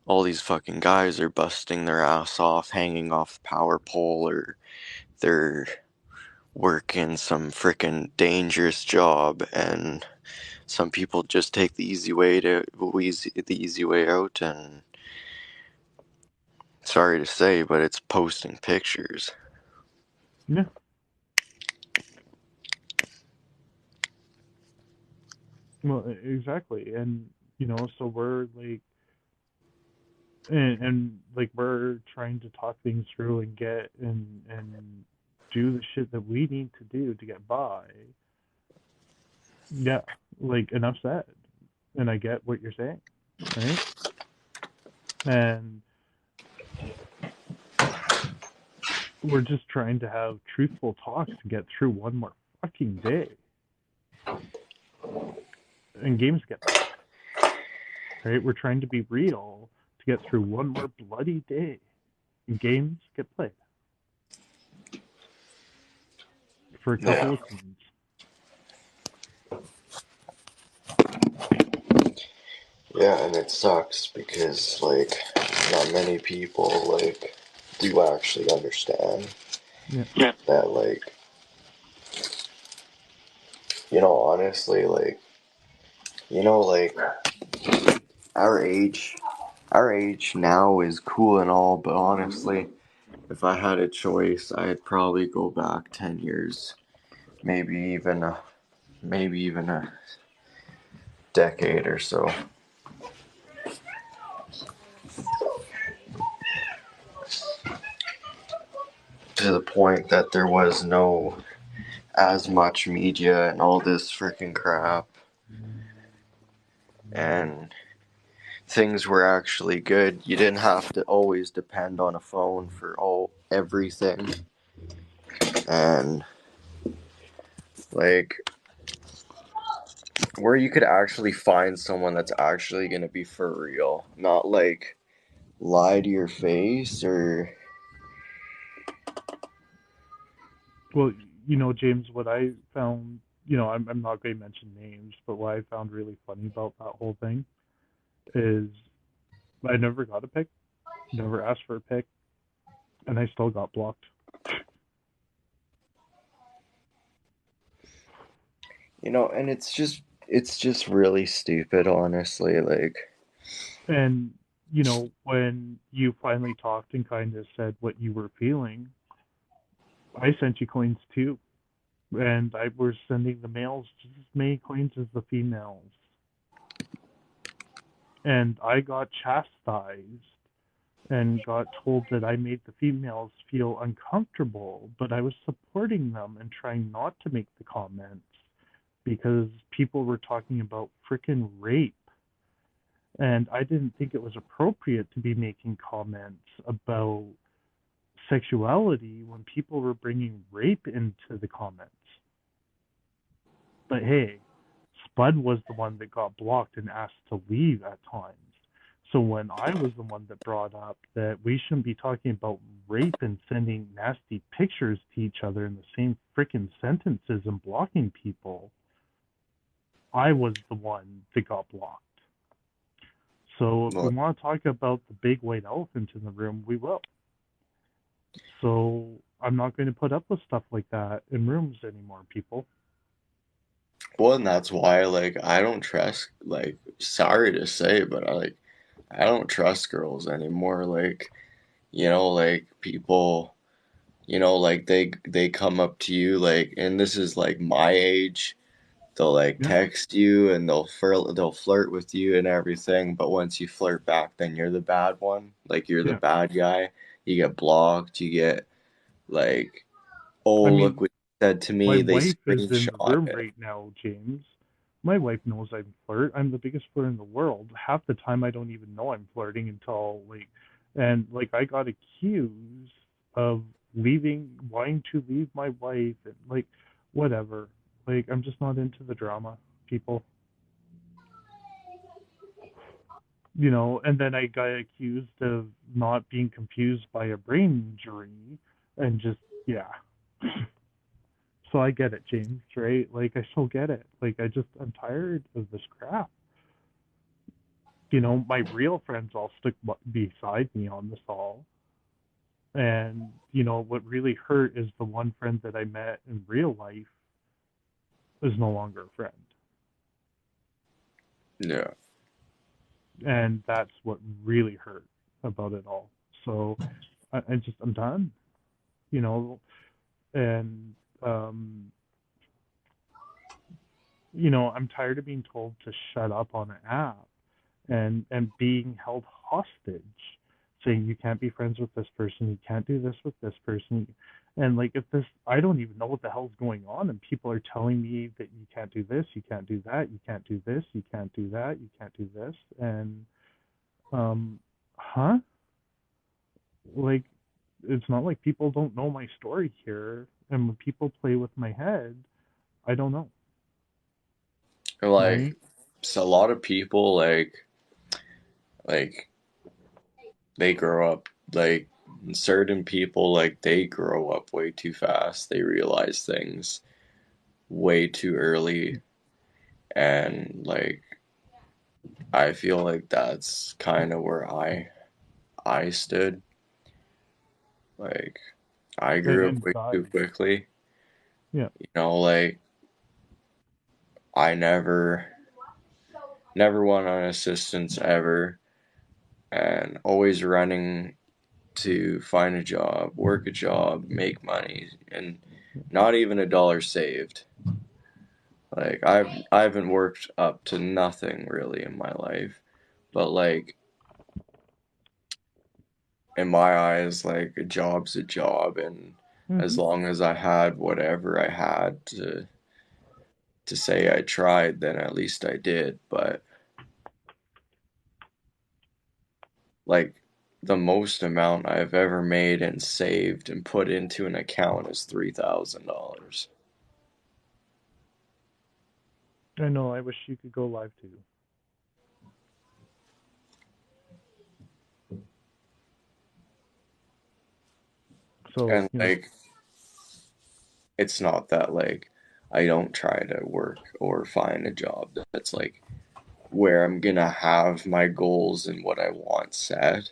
all these fucking guys are busting their ass off hanging off the power pole or they're working some freaking dangerous job and some people just take the easy way out and sorry to say but it's posting pictures. Yeah. Well, exactly. And, so we're like, and like, we're trying to talk things through and get and do the shit that we need to do to get by. Yeah. Like, enough said. And I get what you're saying, right? And we're just trying to have truthful talks to get through one more fucking day. And games get played, right? We're trying to be real to get through one more bloody day. And games get played for a Yeah. couple of coins. Yeah, and it sucks because like not many people like do actually understand Yeah. that like honestly like like our age our age now is cool and all but honestly if I had a choice I'd probably go back 10 years maybe even a decade or so to the point that there was no as much media and all this freaking crap and things were actually good. You didn't have to always depend on a phone for everything. And like where you could actually find someone that's actually gonna be for real. Not like lie to your face or Well, James, what I found, I'm not going to mention names, but what I found really funny about that whole thing is I never got a pick, never asked for a pick, and I still got blocked. and it's just really stupid honestly, like And, when you finally talked and kind of said what you were feeling, I sent you coins too. And I was sending the males just as many coins as the females. And I got chastised and got told that I made the females feel uncomfortable, but I was supporting them and trying not to make the comments because people were talking about frickin' rape. And I didn't think it was appropriate to be making comments about sexuality when people were bringing rape into the comments. But hey, Spud was the one that got blocked and asked to leave at times. So when I was the one that brought up that we shouldn't be talking about rape and sending nasty pictures to each other in the same freaking sentences and blocking people, I was the one that got blocked. So if we Well, want to talk about the big white elephant in the room, we will. So I'm not going to put up with stuff like that in rooms anymore, people. well, and that's why like I don't trust like sorry to say, but I don't trust girls anymore. Like like people, like they come up to you like, and this is like my age. They'll like Yeah, text you and they'll flirt with you and everything, but once you flirt back, then you're the bad one. Like you're the yeah. bad guy. You get blocked. You get like, oh I look mean, what you said to my me. They wife is in the screenshot room it. right now, James. My wife knows I'm flirt. I'm the biggest flirt in the world. Half the time I don't even know I'm flirting until like I got accused of wanting to leave my wife and like whatever. Like I'm just not into the drama, people. And then I got accused of not being confused by a brain injury and just yeah. So I get it, James, right? Like I so get it. Like I'm tired of this crap. My real friends all stuck beside me on this all. And what really hurt is the one friend that I met in real life is no longer a friend. Yeah. And that's what really hurt about it all. So I'm done, you know, and um I'm tired of being told to shut up on an app and being held hostage, saying you can't be friends with this person, you can't do this with this person. And like if this I don't even know what the hell's going on and people are telling me that you can't do this, you can't do that, you can't do this, you can't do that, you can't do this. And um huh? Like it's not like people don't know my story here. And when people play with my head, I don't know, Like right? so a lot of people like they grow up like certain people like they grow up way too fast. They realize things way too early, and like I feel like that's kind of where I stood. Like I grew up And way too died. quickly. Yeah. Like I never went on assistance ever, and always running to find a job, work a job, make money, and not even a dollar saved. Like I haven't worked up to nothing really in my life, but like in my eyes, like a job's a job, and as Mm-hmm. long as I had whatever I had to say I tried, then at least I did. But like the most amount I've ever made and saved and put into an account is $3,000. I know. I wish you could go live too. So, And like it's not that like I don't try to work or find a job that's like where I'm gonna have my goals and what I want set.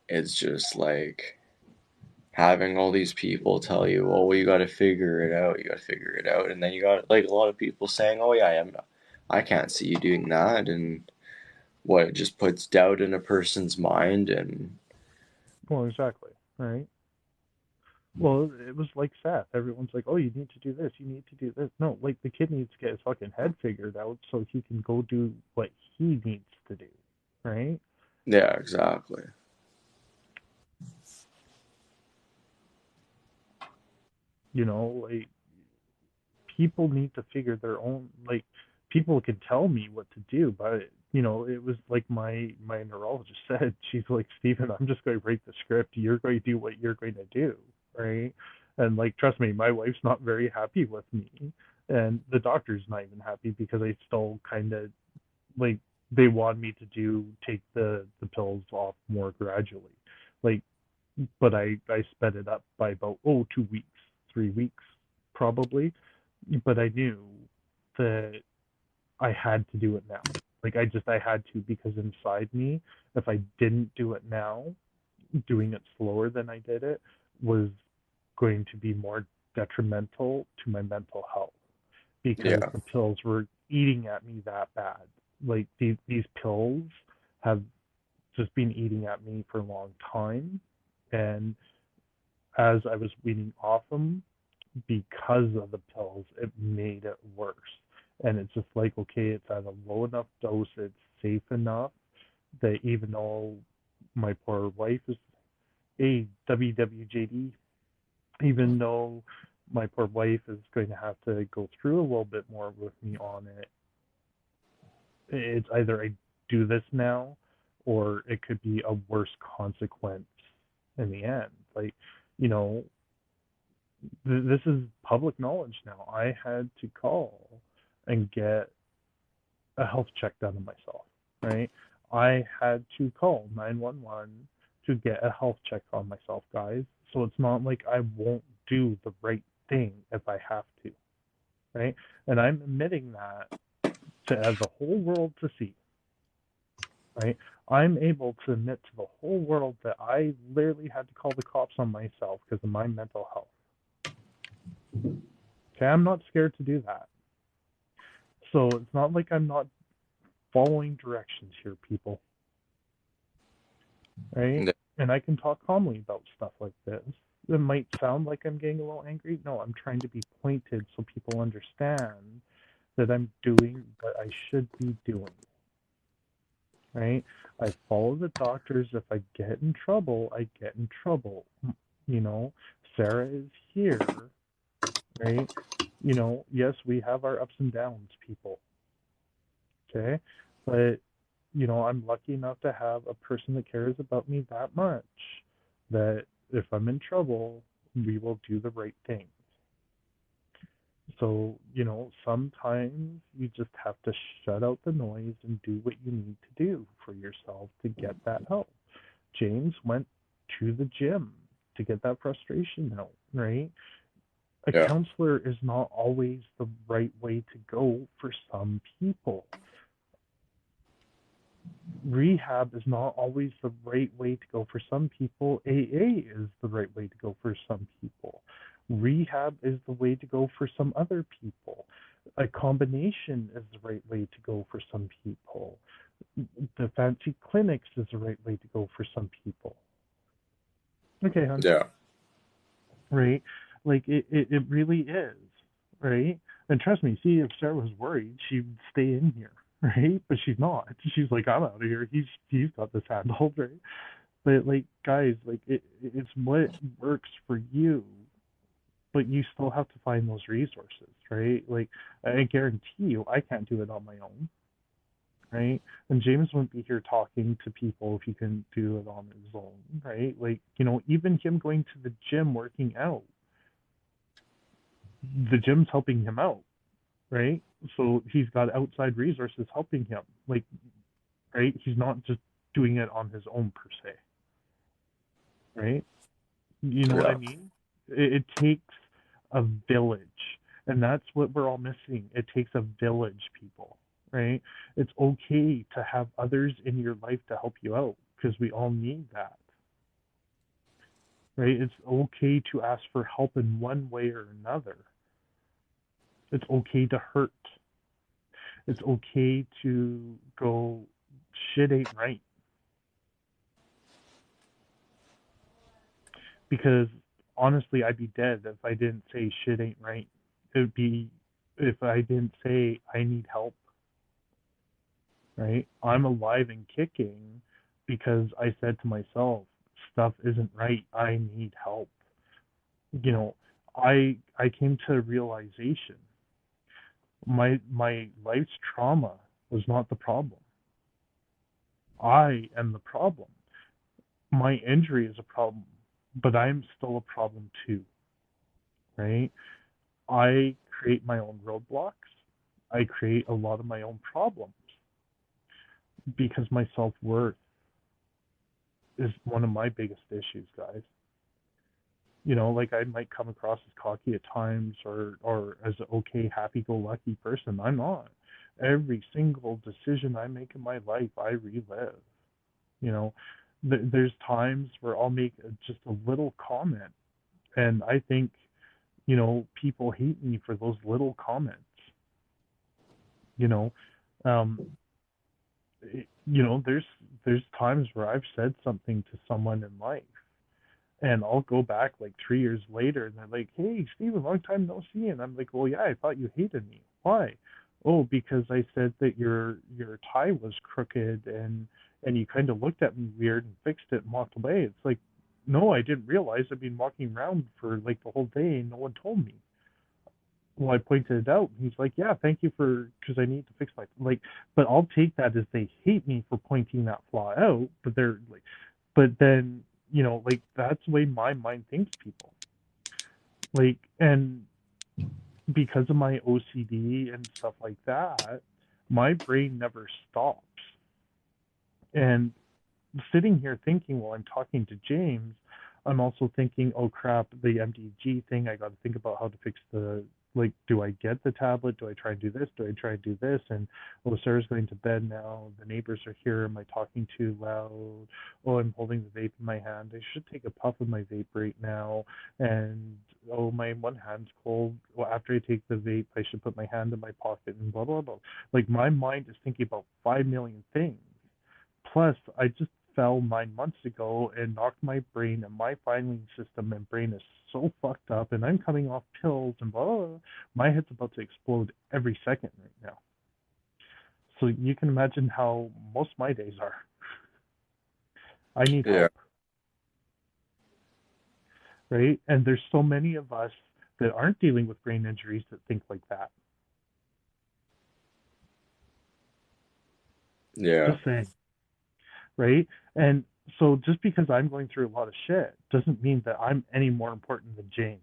It's just like having all these people tell you, "Oh, well, you got to figure it out. You got to figure it out," and then you got like a lot of people saying, "Oh, yeah, I can't see you doing that," and what it just puts doubt in a person's mind, and well, exactly. Right. Well, it was like Seth. Everyone's like, "Oh, you need to do this. You need to do this." No, like the kid needs to get his fucking head figured out so he can go do what he needs to do. Right. yeah, exactly. Like people need to figure their own. Like people can tell me what to do, but it was like my neurologist said. She's like, Stephen, I'm just going to write the script. You're going to do what you're going to do, right? And like, trust me, my wife's not very happy with me, and the doctor's not even happy because I still kind of like they want me to take the pills off more gradually. Like, but I sped it up by about 2 weeks, 3 weeks probably. But I knew that I had to do it now. Like I had to, because inside me, if I didn't do it now, doing it slower than I did it was going to be more detrimental to my mental health, because Yeah. the pills were eating at me that bad. Like these pills have just been eating at me for a long time, and as I was weaning off them, because of the pills, it made it worse. And it's just like, okay, it's at a low enough dose, it's safe enough that even though my poor wife is a WWJD, even though my poor wife is going to have to go through a little bit more with me on it, it's either I do this now or it could be a worse consequence in the end. Like, you know, this is public knowledge now. I had to call and get a health check done on myself, right? I had to call 911 to get a health check on myself, guys. So it's not like I won't do the right thing if I have to, right? And I'm admitting that to the whole world to see, right? I'm able to admit to the whole world that I literally had to call the cops on myself because of my mental health. Okay, I'm not scared to do that. So it's not like I'm not following directions here, people, right? Yeah. And I can talk calmly about stuff like this. It might sound like I'm getting a little angry. No, I'm trying to be pointed so people understand that I'm doing what I should be doing, right? I follow the doctors. If I get in trouble, I get in trouble. You know, Sarah is here, right? You know, yes, we have our ups and downs, people, okay? But, you know, I'm lucky enough to have a person that cares about me that much that if I'm in trouble, we will do the right thing. So, you know, sometimes you just have to shut out the noise and do what you need to do for yourself to get that help. James went to the gym to get that frustration out, right? A Yeah. counselor is not always the right way to go for some people. Rehab is not always the right way to go for some people. AA is the right way to go for some people. Rehab is the way to go for some other people. A combination is the right way to go for some people. The fancy clinics is the right way to go for some people. Okay, hon. Yeah. Right? Like it really is, right? And trust me, see, if Sarah was worried, she'd stay in here, right? But she's not. She's like, I'm out of here. He's got this handled, right? But like, guys, like it's what works for you, but you still have to find those resources, right? Like, I guarantee you, I can't do it on my own, right? And James wouldn't be here talking to people if he couldn't do it on his own, right? Like, you know, even him going to the gym, working out, the gym's helping him out, right? So he's got outside resources helping him. Like, right? He's not just doing it on his own per se, right? You know what I Yeah. mean? It takes a village, and that's what we're all missing. It takes a village, people, right? It's okay to have others in your life to help you out because we all need that, right? It's okay to ask for help in one way or another. It's okay to hurt. It's okay to go, shit ain't right. Because honestly, I'd be dead if I didn't say shit ain't right. It would be if I didn't say I need help, right? I'm alive and kicking because I said to myself, stuff isn't right. I need help. You know, I came to a realization. My life's trauma was not the problem. I am the problem. My injury is a problem, but I'm still a problem too, right? I create my own roadblocks. I create a lot of my own problems. because my self-worth is one of my biggest issues, guys. Like I might come across as cocky at times or as an okay, happy-go-lucky person. I'm not. Every single decision I make in my life, I relive. You know, there's times where I'll make just a little comment, and I think, people hate me for those little comments. You know, um, there's times where I've said something to someone in life, and I'll go back like 3 years later, and they're like, "Hey, Steven, long time no see," and I'm like, "Well, yeah, I thought you hated me. Why?" "Oh, because I said that your tie was crooked, and you kind of looked at me weird and fixed it and walked away." It's like, no, I didn't realize. I've been walking around for like the whole day and no one told me. Well, I pointed it out. He's like, "Yeah, thank you for, because I need to fix my," like, but I'll take that as they hate me for pointing that flaw out. But they're like, but then, like, that's the way my mind thinks, people. Like, and because of my OCD and stuff like that, my brain never stops. And sitting here thinking while I'm talking to James, I'm also thinking, oh crap, the MDG thing. I got to think about how to fix like, do I get the tablet? Do I try and do this? Do I try and do this? And oh, Sarah's going to bed now. The neighbors are here. Am I talking too loud? Oh, I'm holding the vape in my hand. I should take a puff of my vape right now. And oh, my one hand's cold. Well, after I take the vape, I should put my hand in my pocket and blah blah blah. Like, my mind is thinking about 5 million things. Plus, I just fell 9 months ago and knocked my brain, and my filing system and brain is so fucked up, and I'm coming off pills and blah, blah, blah. My head's about to explode every second right now. So you can imagine how most of my days are. I need Yeah, help, right? And there's so many of us that aren't dealing with brain injuries that think like that. yeah, Just saying, right? And so just because I'm going through a lot of shit doesn't mean that I'm any more important than James,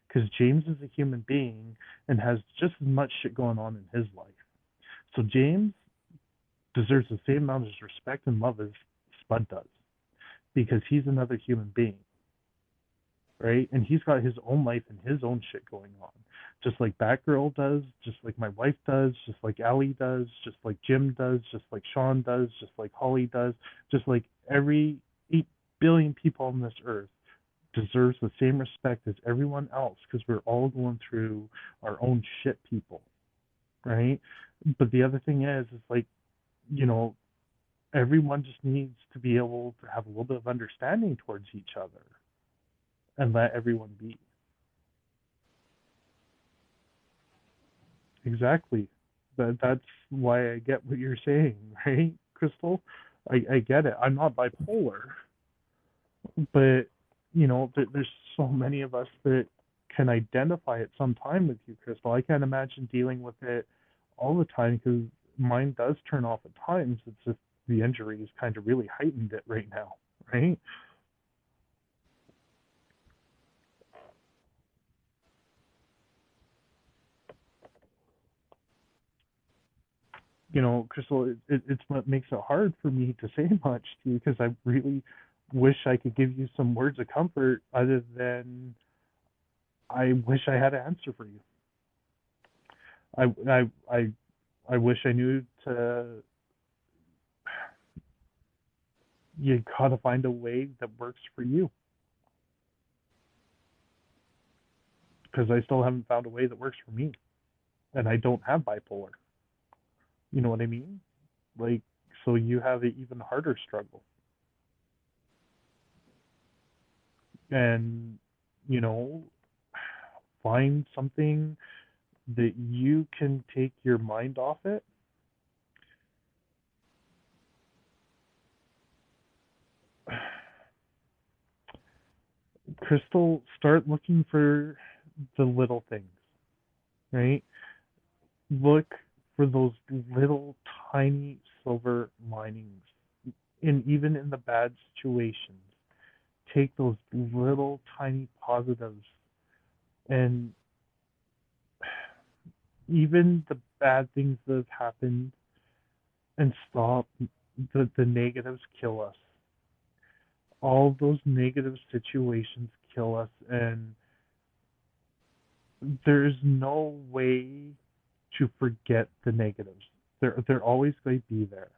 because James is a human being and has just as much shit going on in his life. So James deserves the same amount of respect and love as Spud does, because he's another human being, right? And he's got his own life and his own shit going on, just like Batgirl does, just like my wife does, just like Allie does, just like Jim does, just like Sean does, just like Holly does, just like every 8 billion people on this earth deserves the same respect as everyone else, because we're all going through our own shit, people, right? But the other thing is like, you know, everyone just needs to be able to have a little bit of understanding towards each other and let everyone be. Exactly. That's why I get what you're saying, right, Crystal? I get it. I'm not bipolar, but there's so many of us that can identify at some time with you, Crystal. I can't imagine dealing with it all the time, because mine does turn off at times. It's just the injury has kind of really heightened it right now, right? Crystal, it's what makes it hard for me to say much to you, because I really wish I could give you some words of comfort, other than I wish I had an answer for you. I I I I wish I knew to. You gotta find a way that works for you, because I still haven't found a way that works for me, and I don't have bipolar. You know what I mean? Like, so you have an even harder struggle, and you know, find something that you can take your mind off it. Crystal, start looking for the little things, right? Look for those little tiny silver linings, and even in the bad situations, take those little tiny positives, and even the bad things that have happened, and stop. The negatives kill us. All those negative situations kill us, and there's no way to forget the negatives. They're always going to be there.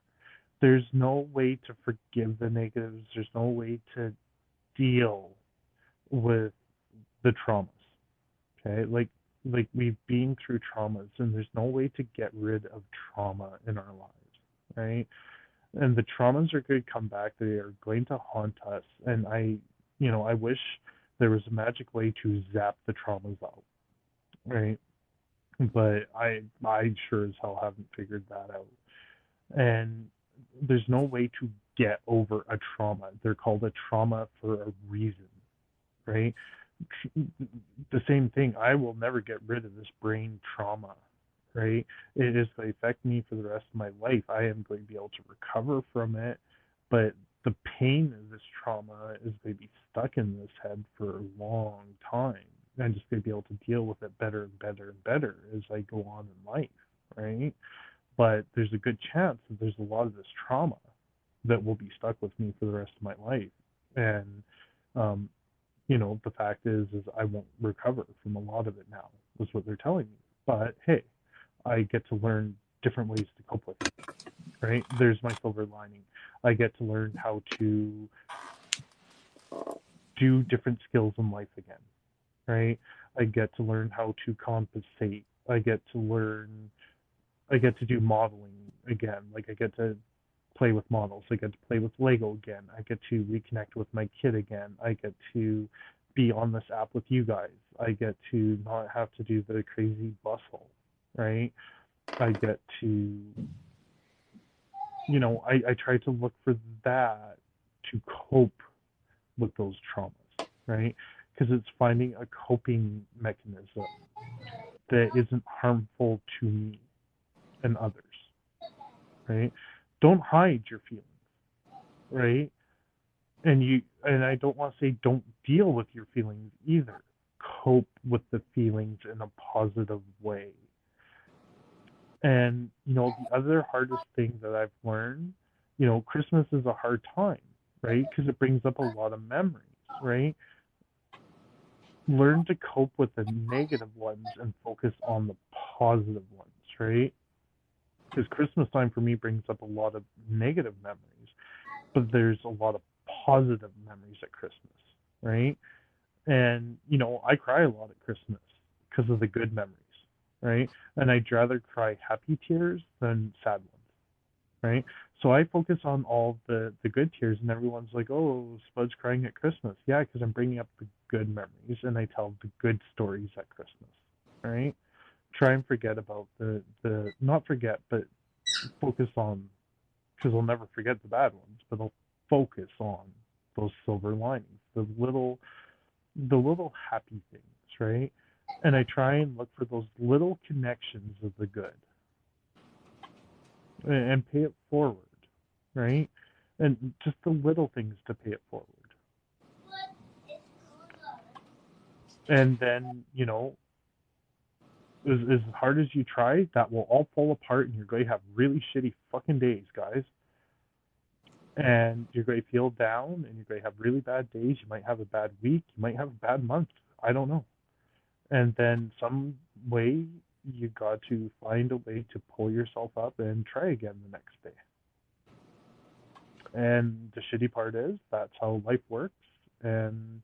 There's no way to forgive the negatives. There's no way to deal with the traumas. Okay, we've been through traumas, and there's no way to get rid of trauma in our lives, right? And the traumas are going to come back. They are going to haunt us, and I wish there was a magic way to zap the traumas out, right? But I sure as hell haven't figured that out. And there's no way to get over a trauma. They're called a trauma for a reason, right? The same thing. I will never get rid of this brain trauma, right? It is going to affect me for the rest of my life. I am going to be able to recover from it, but the pain of this trauma is going to be stuck in this head for a long time. I'm just going to be able to deal with it better and better and better as I go on in life, right? But there's a good chance that there's a lot of this trauma that will be stuck with me for the rest of my life. And um, the fact is I won't recover from a lot of it now, is what they're telling me. But hey, I get to learn different ways to cope with it, right? There's my silver lining. I get to learn how to do different skills in life again, right? I get to learn how to compensate. I get to do modeling again. Like I get to play with models. I get to play with Lego again. I get to reconnect with my kid again. I get to be on this app with you guys. I get to not have to do the crazy bustle, right? I get to, I try to look for that to cope with those traumas, right? Because it's finding a coping mechanism that isn't harmful to me and others, right? Don't hide your feelings, right? And I don't want to say don't deal with your feelings either. Cope with the feelings in a positive way. And the other hardest thing that I've learned, Christmas is a hard time, right? Because it brings up a lot of memories, right? Learn to cope with the negative ones and focus on the positive ones, right? Because Christmas time for me brings up a lot of negative memories, but there's a lot of positive memories at Christmas, right? And I cry a lot at Christmas because of the good memories, right? And I'd rather cry happy tears than sad ones, right? So I focus on all the good tears, and everyone's like, "Oh, Spud's crying at Christmas." Yeah, because I'm bringing up the good memories, and I tell the good stories at Christmas, right? Try and forget about the not forget, but focus on, because I'll never forget the bad ones, but I'll focus on those silver linings, the little happy things, right? And I try and look for those little connections of the good and pay it forward, right? And just the little things to pay it forward. And then, as hard as you try, that will all fall apart and you're going to have really shitty fucking days, guys. And you're going to feel down and you're going to have really bad days. You might have a bad week. You might have a bad month. I don't know. And then some way you got to find a way to pull yourself up and try again the next day. And the shitty part is that's how life works. And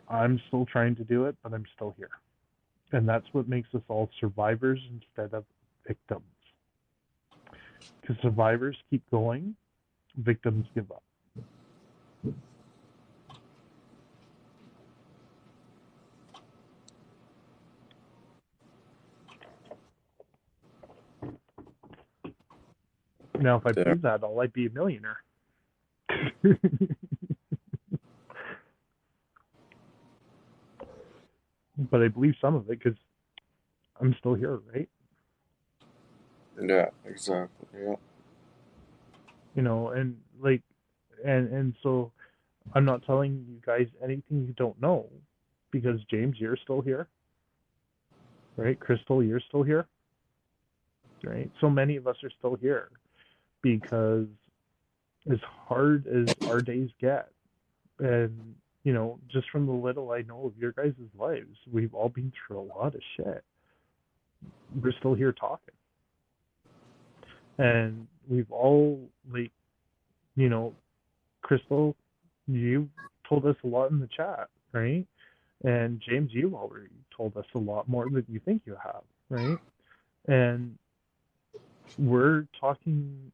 I'm still trying to do it, but I'm still here. And that's what makes us all survivors instead of victims. Because survivors keep going, victims give up. Now, if I There. believe that all, I'd be a millionaire. But I believe some of it because I'm still here, right? Yeah, exactly. Yeah. And like, and so I'm not telling you guys anything you don't know because James, you're still here, right? Crystal, you're still here. right? So many of us are still here because as hard as our days get, and just from the little I know of your guys' lives, we've all been through a lot of shit. We're still here talking, and we've all like, you know, Crystal, you told us a lot in the chat, right? And James, you've already told us a lot more than you think you have, right? And we're talking,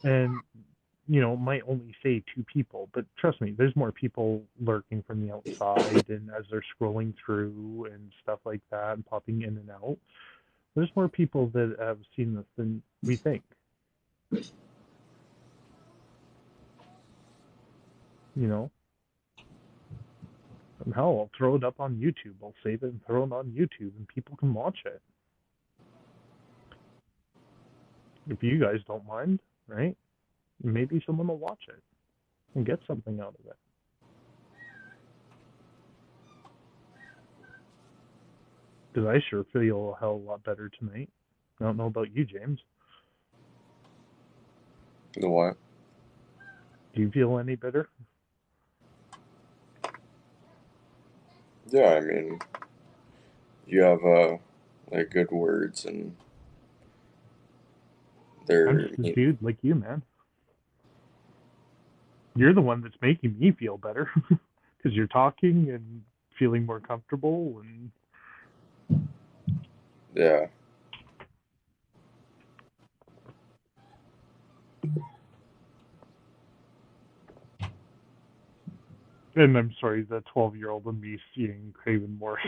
and might only say two people, but trust me, there's more people lurking from the outside, and as they're scrolling through and stuff like that and popping in and out, there's more people that have seen this than we think. You know, and hell, I'll throw it up on YouTube. I'll save it and throw it on YouTube, and people can watch it. If you guys don't mind, right? Maybe someone will watch it and get something out of it. Because I sure feel a hell of a lot better tonight. I don't know about you, James. The what? Do you feel any better? Yeah, I mean, you have like good words, and I'm they're just a dude like you, man. You're the one that's making me feel better because you're talking and feeling more comfortable, and yeah. I'm sorry, the 12-year-old in me seeing Craven more.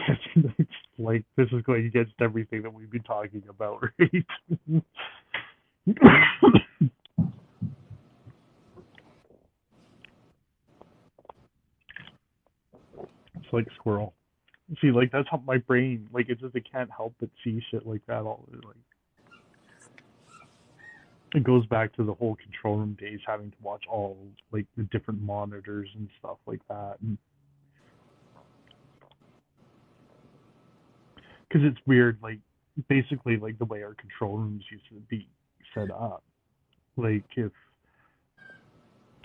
Like, this is going against everything that we've been talking about, right? It's like squirrel. See, like, that's how my brain, like, it can't help but see shit like that. All like, it goes back to the whole control room days, having to watch all like the different monitors and stuff like that, and because it's weird, like, basically like the way our control rooms used to be set up. Like, if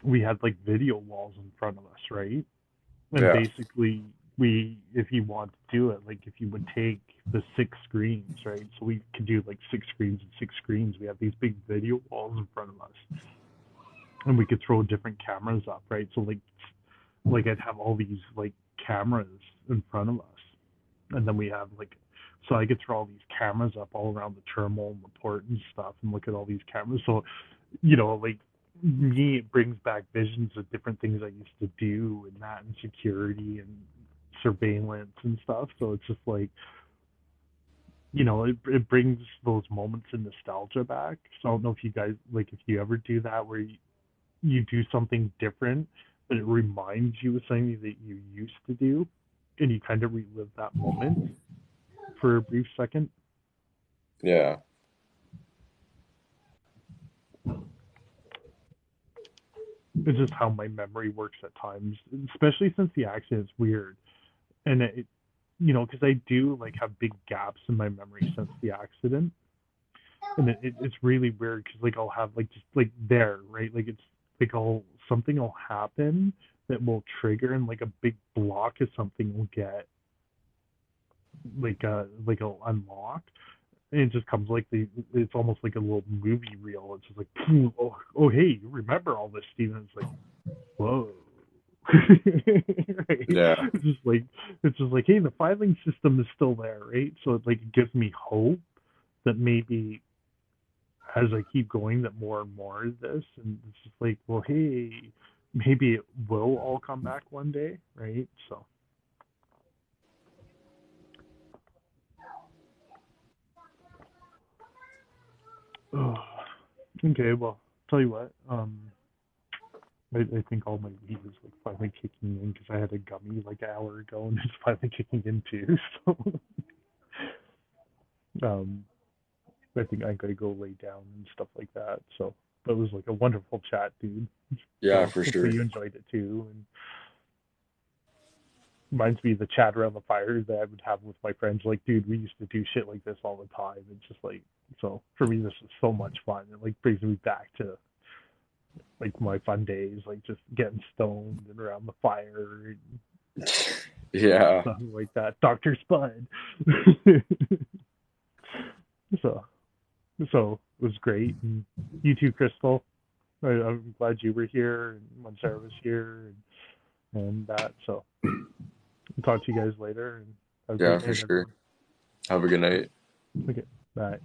we had like video walls in front of us, right? And Yeah. basically, if you want to do it, like if you would take the six screens, right? So we could do like six screens and six screens. We have these big video walls in front of us, and we could throw different cameras up, right? So like I'd have all these like cameras in front of us, and then we have like, so I could throw all these cameras up all around the terminal and the port and stuff, and look at all these cameras. So like me, it brings back visions of different things I used to do, and that, and security and surveillance and stuff. So it's just like, it brings those moments of nostalgia back. So I don't know if you guys, like, if you ever do that, where you do something different, but it reminds you of something that you used to do, and you kind of relive that moment for a brief second. Yeah. It's just how my memory works at times, especially since the accident's weird. And because I do like have big gaps in my memory since the accident, and it's really weird because like I'll have like just like there, right? Like it's like I'll something will happen that will trigger, and like a big block of something will get like I'll unlock, and it just comes like it's almost like a little movie reel. It's just like, oh hey, you remember all this, Steven? It's like, whoa. Right? Yeah. It's just like, hey, the filing system is still there, right? So it gives me hope that maybe as I keep going, that more and more of this, and it's just like, well, hey, maybe it will all come back one day, right? So, oh, okay, well, tell you what, I think all my weed is like finally kicking in because I had a gummy like an hour ago, and it's finally kicking in too. So, I think I'm gonna go lay down and stuff like that. So, but it was like a wonderful chat, dude. Yeah, So for hopefully sure. you enjoyed it too. And reminds me of the chat around the fire that I would have with my friends. Like, dude, we used to do shit like this all the time. It's just like, so for me, this is so much fun. It like brings me back to like my fun days, like just getting stoned and around the fire and Yeah. stuff like that. Dr. Spud. so, so it was great. And you too, Crystal. I'm glad you were here and when Sarah was here and that. So, I'll talk to you guys later and have a Yeah, great for night, sure. everyone. Have a good night. Okay, bye.